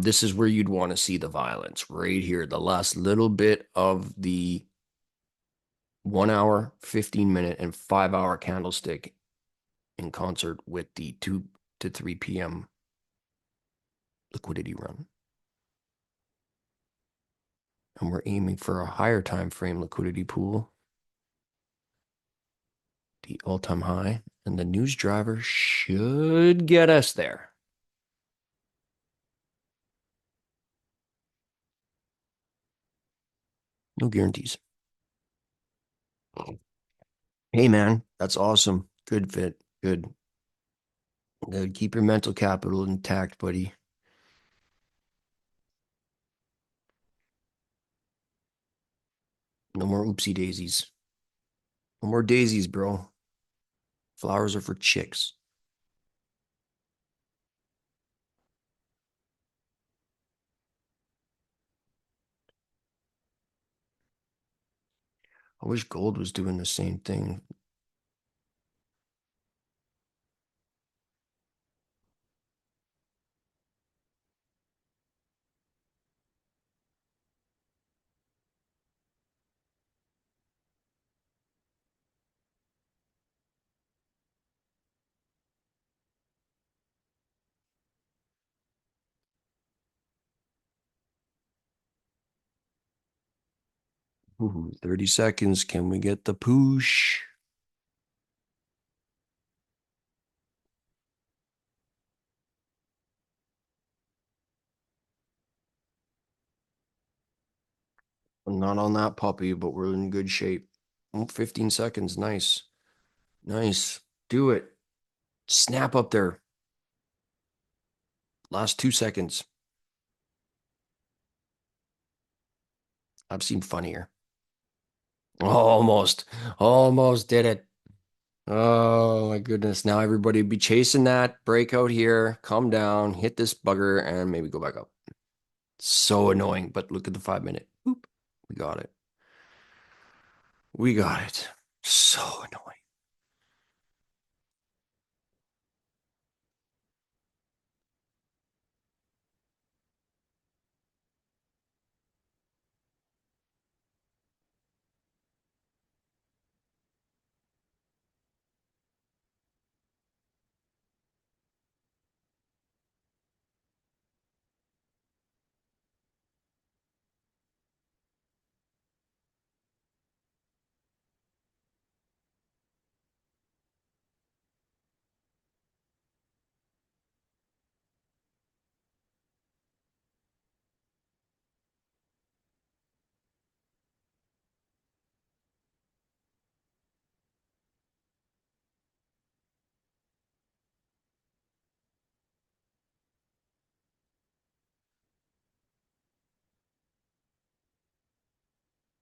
this is where you'd want to see the violence right here, the last little bit of the 1 hour, 15 minute, and 5 hour candlestick in concert with the 2 to 3 p.m. liquidity run. And we're aiming for a higher time frame liquidity pool, the all-time high, and the news driver should get us there. No guarantees. Hey, man, that's awesome. Good fit. Good. Good. Keep your mental capital intact, buddy. No more oopsie daisies. No more daisies, bro. Flowers are for chicks. I wish gold was doing the same thing. Ooh, 30 seconds. Can we get the push? Not on that puppy, but we're in good shape. Oh, 15 seconds. Nice. Nice. Do it. Snap up there. Last 2 seconds. I've seen funnier. Almost. Almost did it. Oh my goodness. Now everybody be chasing that breakout here. Calm down, hit this bugger, and maybe go back up. So annoying, but look at the 5 minute. Boop. We got it. We got it. So annoying.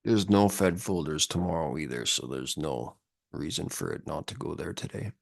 There's no Fed folders tomorrow either, so there's no reason for it not to go there today.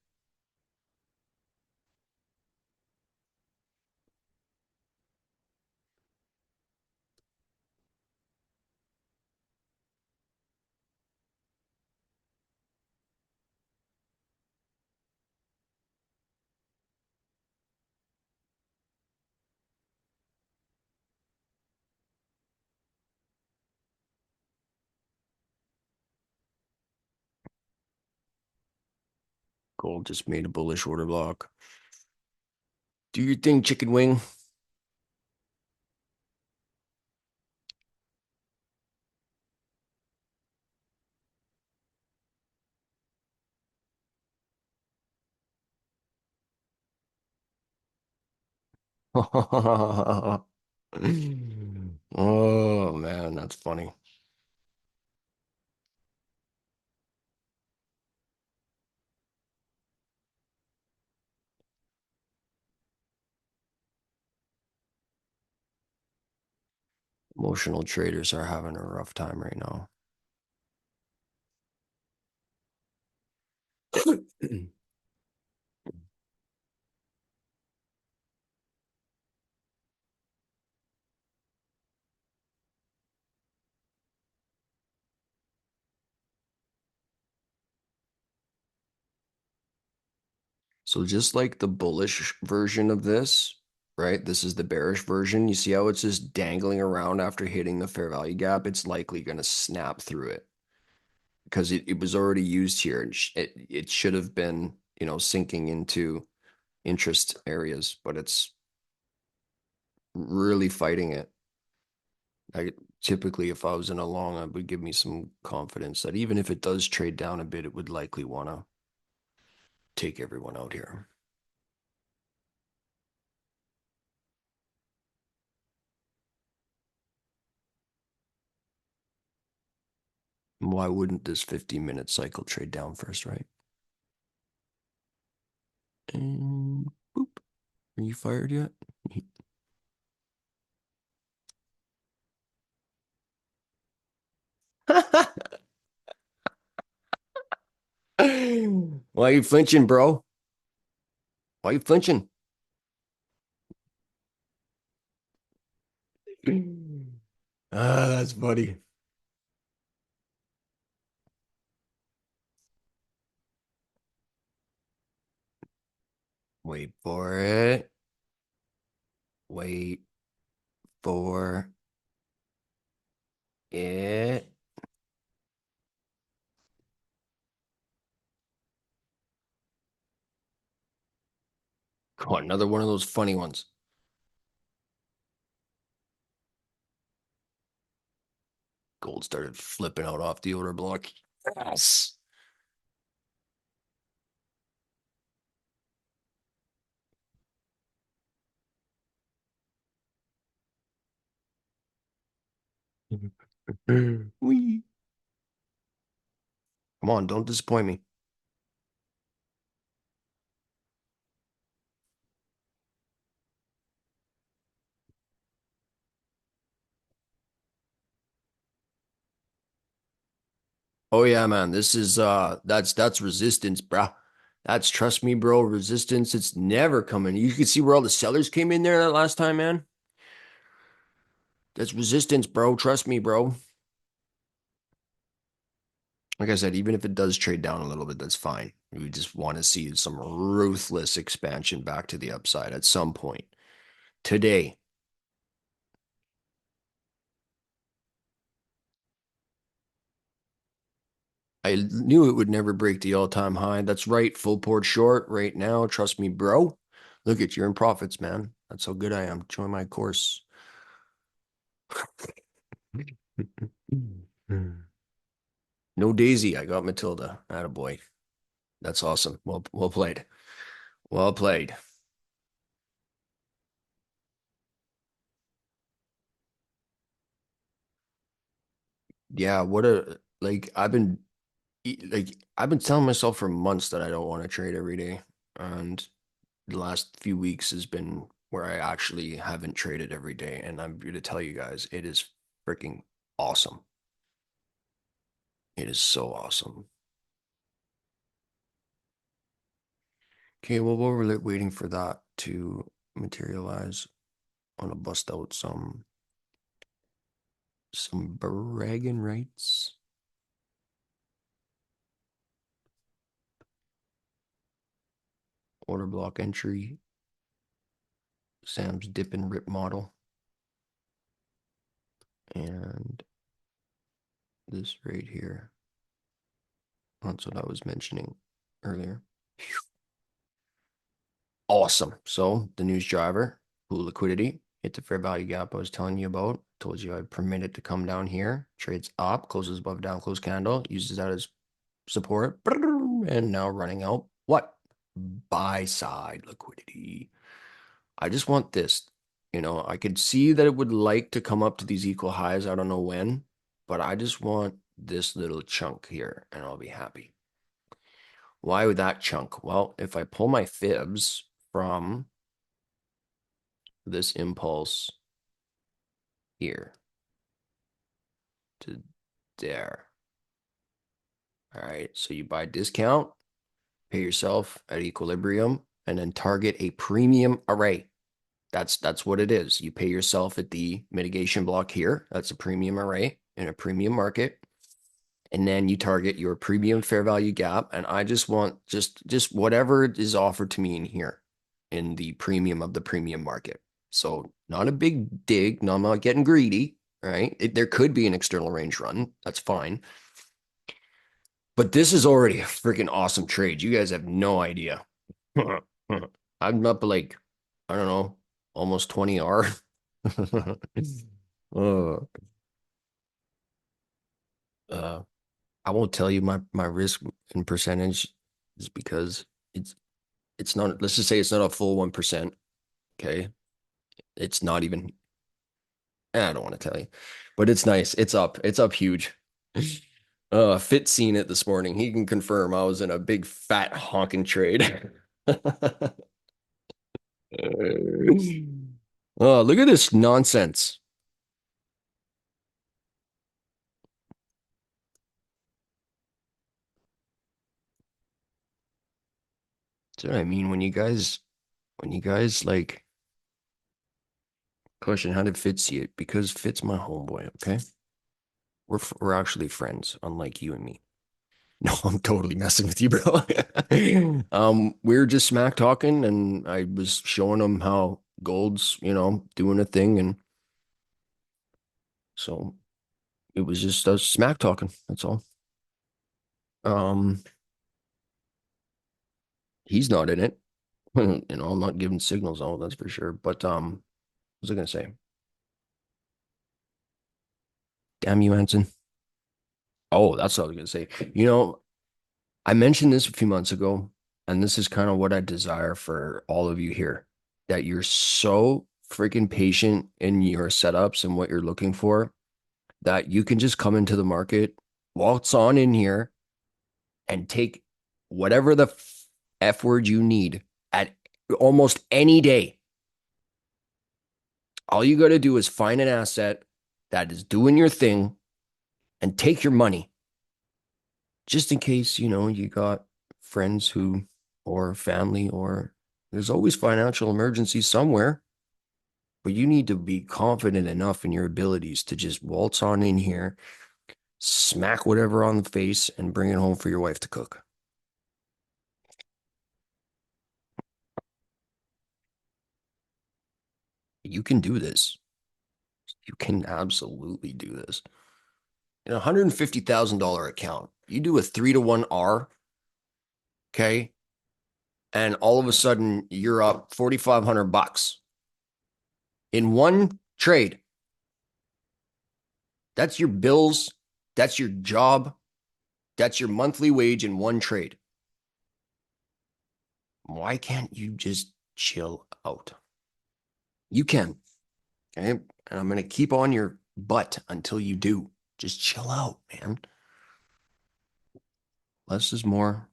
Gold just made a bullish order block. Do your thing, chicken wing. Oh man, that's funny. Emotional traders are having a rough time right now. So just like the bullish version of this, right? This is the bearish version. You see how it's just dangling around after hitting the fair value gap? It's likely going to snap through it because it was already used here and it should have been, sinking into interest areas, but it's really fighting it. I typically, if I was in a long, it would give me some confidence that even if it does trade down a bit, it would likely want to take everyone out here. Why wouldn't this 15-minute cycle trade down first, right? And boop. Are you fired yet? Why are you flinching, bro? Why are you flinching? Ah, that's funny. Wait for it. Wait for it. Come on, another one of those funny ones. Gold started flipping out off the order block. Yes. Wee. Come on, don't disappoint me. Oh yeah, man. This is that's resistance, bro. That's trust me, bro. Resistance. It's never coming. You can see where all the sellers came in there that last time, man. That's resistance, bro. Trust me, bro. Like I said, even if it does trade down a little bit, that's fine. We just want to see some ruthless expansion back to the upside at some point. Today, I knew it would never break the all-time high. That's right. Full port short right now. Trust me, bro. Look at you're in profits, man. That's how good I am. Join my course. No Daisy. I got Matilda. Attaboy. That's awesome. Well played. Well played. Yeah, what a like I've been telling myself for months that I don't want to trade every day. And the last few weeks has been where I actually haven't traded every day. And I'm here to tell you guys, it is freaking awesome. It is so awesome. Okay, well, while we're waiting for that to materialize, I want to bust out some bragging rights. Order block entry, Sam's dip and rip model, and this right here. That's what I was mentioning earlier. Awesome. So the news driver, pool liquidity, hit the fair value gap I was telling you about. Told you I permit it to come down here. Trades up, closes above down close candle, uses that as support, and now running out. What? Buy side liquidity. I just want this. I could see that it would like to come up to these equal highs. I don't know when, but I just want this little chunk here and I'll be happy. Why would that chunk? Well, if I pull my fibs from this impulse here to there. All right. So you buy discount, pay yourself at equilibrium, and then target a premium array. That's what it is. You pay yourself at the mitigation block here. That's a premium array in a premium market. And then you target your premium fair value gap. And I just want just whatever is offered to me in here in the premium of the premium market. So not a big dig. No, I'm not getting greedy, right? There could be an external range run. That's fine. But this is already a freaking awesome trade. You guys have no idea. I'm up like, I don't know, almost 20 R. uh, uh, I won't tell you my risk and percentage is because it's not, let's just say it's not a full 1%. Okay. It's not even, I don't want to tell you, but it's nice. It's up huge. Fit seen it this morning. He can confirm I was in a big fat honking trade. Oh, look at this nonsense. That's what I mean when you guys like question how did Fitz see it? Because Fitz my homeboy, okay? We're actually friends, unlike you and me. No, I'm totally messing with you, bro. We were just smack talking, and I was showing him how gold's, doing a thing, and so it was just us smack talking. That's all. Um, he's not in it. I'm not giving signals out, that's for sure. But what was I gonna say? Damn you, Anson. Oh, that's what I was gonna say. I mentioned this a few months ago, and this is kind of what I desire for all of you here, that you're so freaking patient in your setups and what you're looking for that you can just come into the market, waltz on in here, and take whatever the F word you need at almost any day. All you got to do is find an asset that is doing your thing and take your money. Just in case, you got friends who, or family, or there's always financial emergencies somewhere, but you need to be confident enough in your abilities to just waltz on in here, smack whatever on the face, and bring it home for your wife to cook. You can do this. You can absolutely do this. In a $150,000 account, you do a 3-to-1 R, okay? And all of a sudden you're up 4,500 bucks in one trade. That's your bills, that's your job, that's your monthly wage in one trade. Why can't you just chill out? You can, okay? And I'm going to keep on your butt until you do. Just chill out, man. Less is more.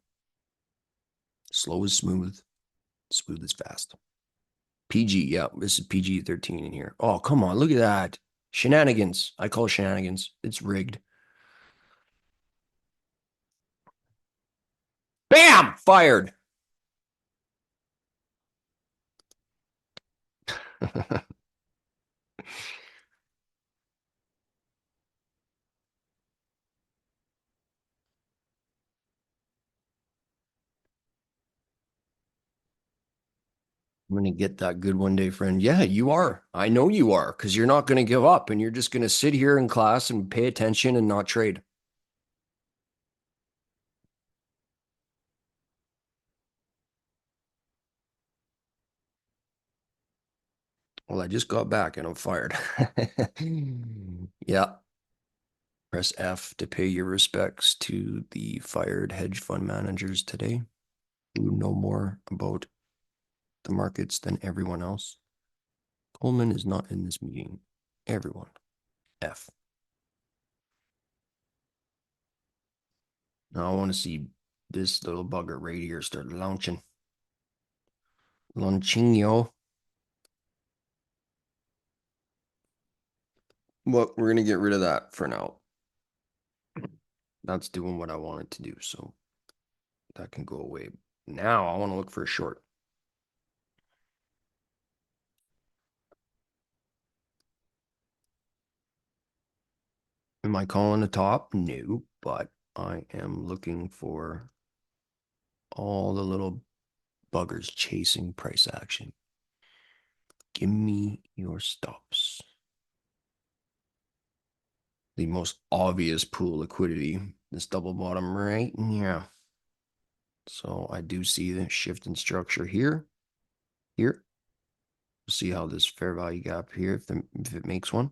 Slow is smooth. Smooth is fast. PG, yeah, this is PG-13 in here. Oh, come on, look at that. Shenanigans. I call it shenanigans. It's rigged. Bam! Fired. I'm going to get that good one day, friend. Yeah, you are. I know you are, because you're not going to give up and you're just going to sit here in class and pay attention and not trade. Well, I just got back and I'm fired. Yeah. Press F to pay your respects to the fired hedge fund managers today who know more about the markets than everyone else. Coleman is not in this meeting. Everyone. F. Now I want to see this little bugger right here start launching. Launching, yo. Well, we're going to get rid of that for now. That's doing what I want it to do, so that can go away. Now I want to look for a short. Am I calling the top? No, but I am looking for all the little buggers chasing price action. Give me your stops. The most obvious pool liquidity, this double bottom right here. So I do see the shift in structure here. Here. We'll see how this fair value gap here, if it makes one.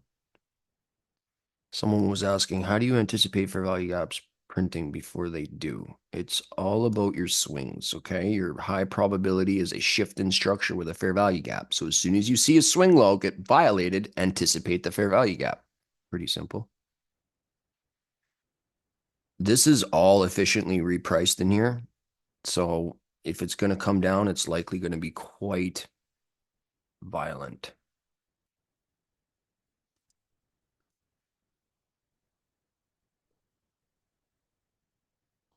Someone was asking, how do you anticipate fair value gaps printing before they do? It's all about your swings, okay? Your high probability is a shift in structure with a fair value gap. So as soon as you see a swing low get violated, anticipate the fair value gap. Pretty simple. This is all efficiently repriced in here. So if it's going to come down, it's likely going to be quite violent.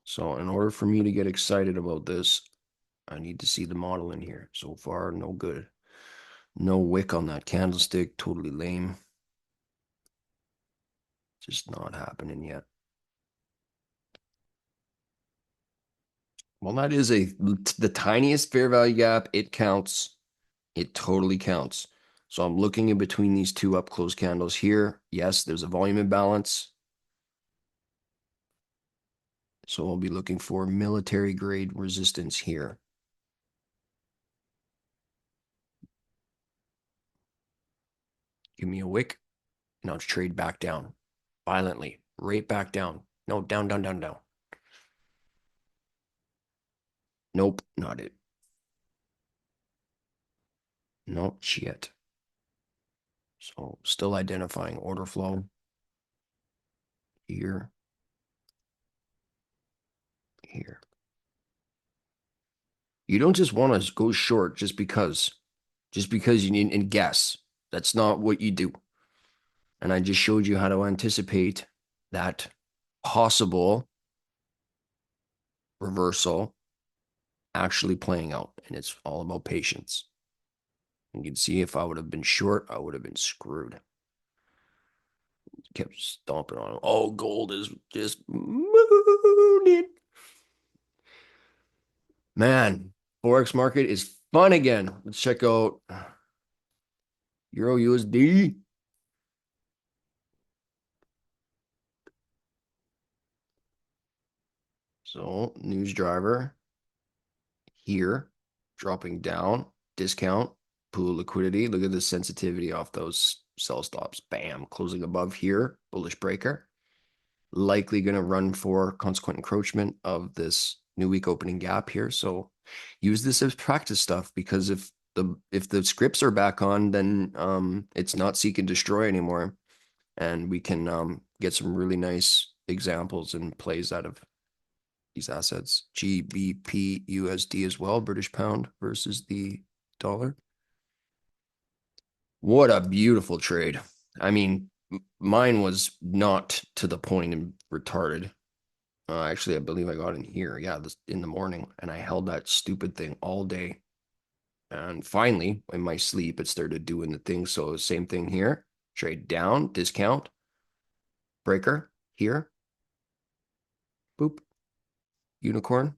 So in order for me to get excited about this, I need to see the model in here. So far, no good. No wick on that candlestick. Totally lame. Just not happening yet. Well, that is the tiniest fair value gap. It counts. It totally counts. So I'm looking in between these two up close candles here. Yes, there's a volume imbalance. So I'll be looking for military grade resistance here. Give me a wick and I'll trade back down. violently, right back down. No, down, down, down, down. Nope, not it. Nope, shit. So still identifying order flow here, here. You don't just want to go short just because you need and guess. That's not what you do. And I just showed you how to anticipate that possible reversal actually playing out. And it's all about patience. You can see if I would have been short, I would have been screwed. Kept stomping on it. Oh, gold is just mooning. Man, Forex market is fun again. Let's check out Euro USD. So news driver here, dropping down, discount, pool liquidity. Look at the sensitivity off those sell stops. Bam, closing above here, bullish breaker. Likely going to run for consequent encroachment of this new week opening gap here. So use this as practice stuff because if the scripts are back on, then it's not seek and destroy anymore. And we can get some really nice examples and plays out of these assets. GBP USD as well, British pound versus the dollar. What a beautiful trade. I mean, mine was not to the point and retarded. Actually, I believe I got in here. Yeah, this in the morning, and I held that stupid thing all day. And finally, in my sleep, it started doing the thing. So same thing here. Trade down, discount, breaker here. Boop. Unicorn.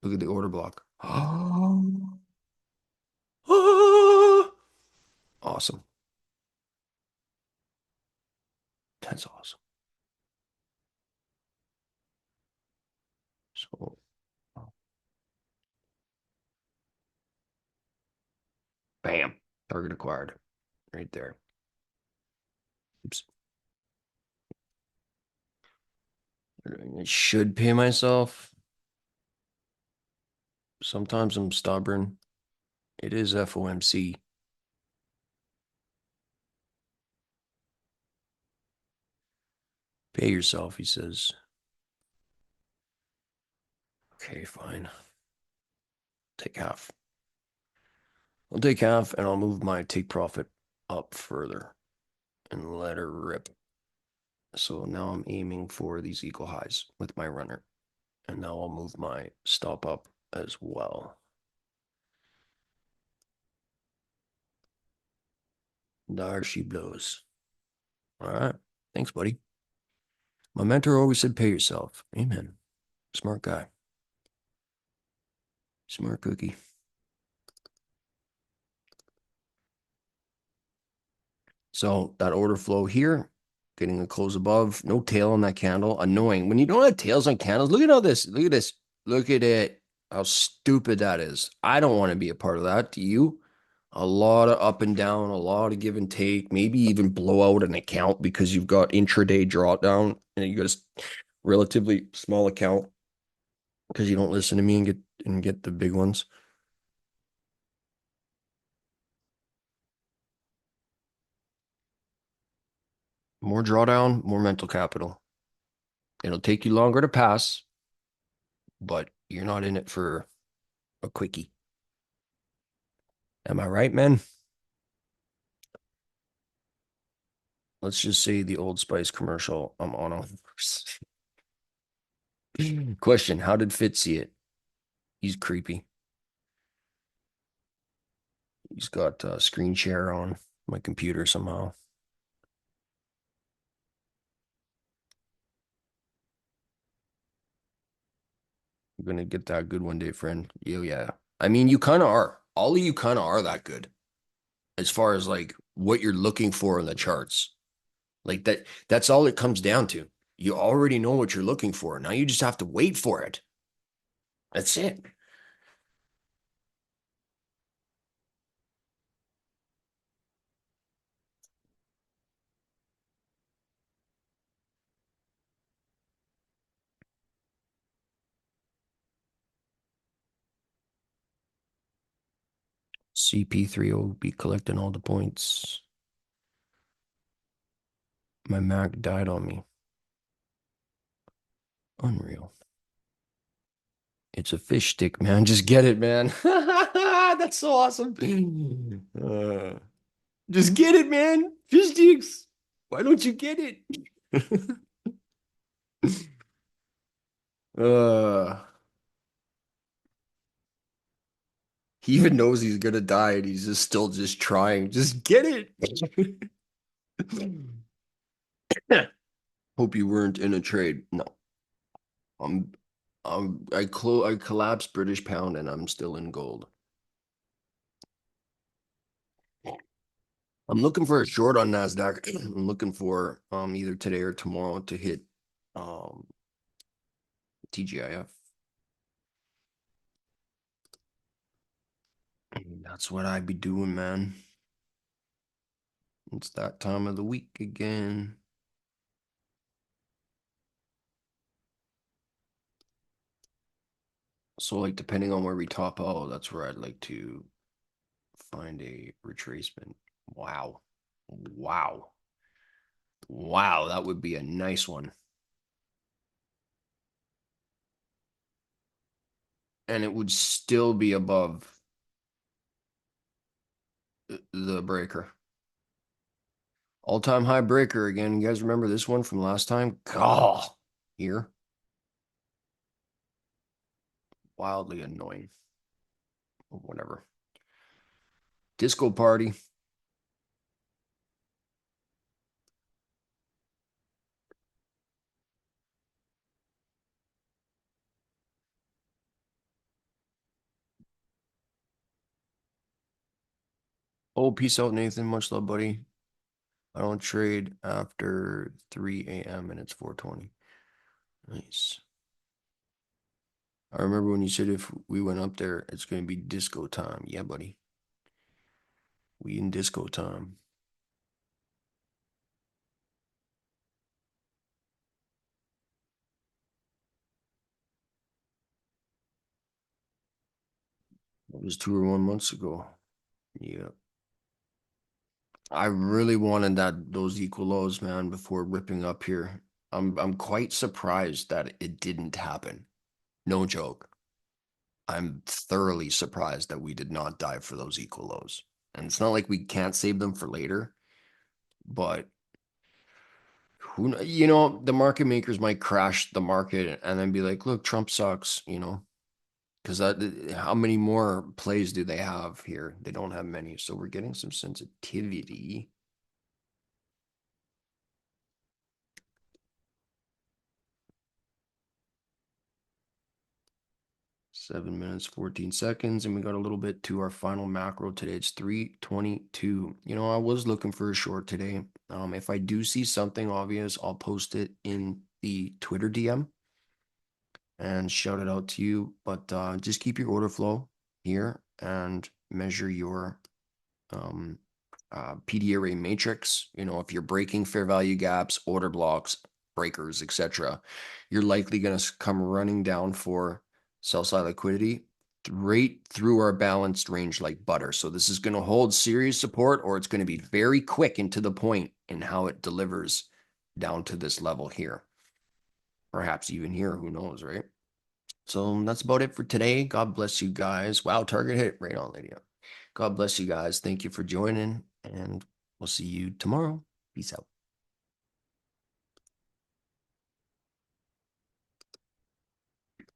Look at the order block. Awesome. That's awesome. So, bam, target acquired right there. Oops. I should pay myself. Sometimes I'm stubborn. It is FOMC. Pay yourself, he says. Okay, fine. Take half. I'll take half and I'll move my take profit up further and let her rip. So now I'm aiming for these equal highs with my runner. And now I'll move my stop up as well. There she blows. All right. Thanks, buddy. My mentor always said, pay yourself. Amen. Smart guy. Smart cookie. So that order flow here, getting a close above, no tail on that candle. Annoying. When you don't have tails on candles, look at all this. Look at this. Look at it. How stupid that is. I don't want to be a part of that. Do you? A lot of up and down, a lot of give and take, maybe even blow out an account because you've got intraday drawdown and you got a relatively small account because you don't listen to me and get the big ones. More drawdown, more mental capital. It'll take you longer to pass, but you're not in it for a quickie. Am I right, man? Let's just say the Old Spice commercial. I'm on a question. How did Fitz see it? He's creepy. He's got screen share on my computer somehow. You're gonna get that good one day, friend. Yeah. I mean, you kind of are. All of you kind of are that good as far as like what you're looking for in the charts. Like that's all it comes down to. You already know what you're looking for. Now you just have to wait for it. That's it. CP3 will be collecting all the points. My Mac died on me. Unreal. It's a fish stick, man. Just get it, man. That's so awesome. Uh, just get it, man. Fish sticks. Why don't you get it? uh, he even knows he's gonna die and he's just still just trying. Just get it. Hope you weren't in a trade. No, I'm I collapsed British pound and I'm still in gold. I'm looking for a short on Nasdaq. I'm looking for either today or tomorrow to hit um TGIF. That's what I be doing, man. It's that time of the week again. So like depending on where we top out, that's where I'd like to find a retracement. Wow. Wow. Wow, that would be a nice one. And it would still be above the breaker. All-time high breaker again. You guys remember this one from last time? God, here. Wildly annoying. Whatever. Disco party. Oh, peace out, Nathan. Much love, buddy. I don't trade after 3 a.m. and it's 4:20. Nice. I remember when you said if we went up there, it's going to be disco time. Yeah, buddy. We in disco time. It was 2 or 1 months ago. Yeah. I really wanted those equal lows, man, before ripping up here. I'm quite surprised that it didn't happen. No joke. I'm thoroughly surprised that we did not dive for those equal lows. And it's not like we can't save them for later, but the market makers might crash the market and then be like, look, Trump sucks, because how many more plays do they have here? They don't have many. So we're getting some sensitivity. 7 minutes, 14 seconds, and we got a little bit to our final macro today. It's 3:22. I was looking for a short today. If I do see something obvious, I'll post it in the Twitter DM and shout it out to you. But just keep your order flow here and measure your PD array matrix. If you're breaking fair value gaps, order blocks, breakers, etc., you're likely going to come running down for sell side liquidity right through our balanced range like butter. So this is going to hold serious support, or it's going to be very quick and to the point in how it delivers down to this level here. Perhaps even here, who knows, right? So that's about it for today. God bless you guys. Wow, target hit right on, Lydia. God bless you guys. Thank you for joining, and we'll see you tomorrow. Peace out.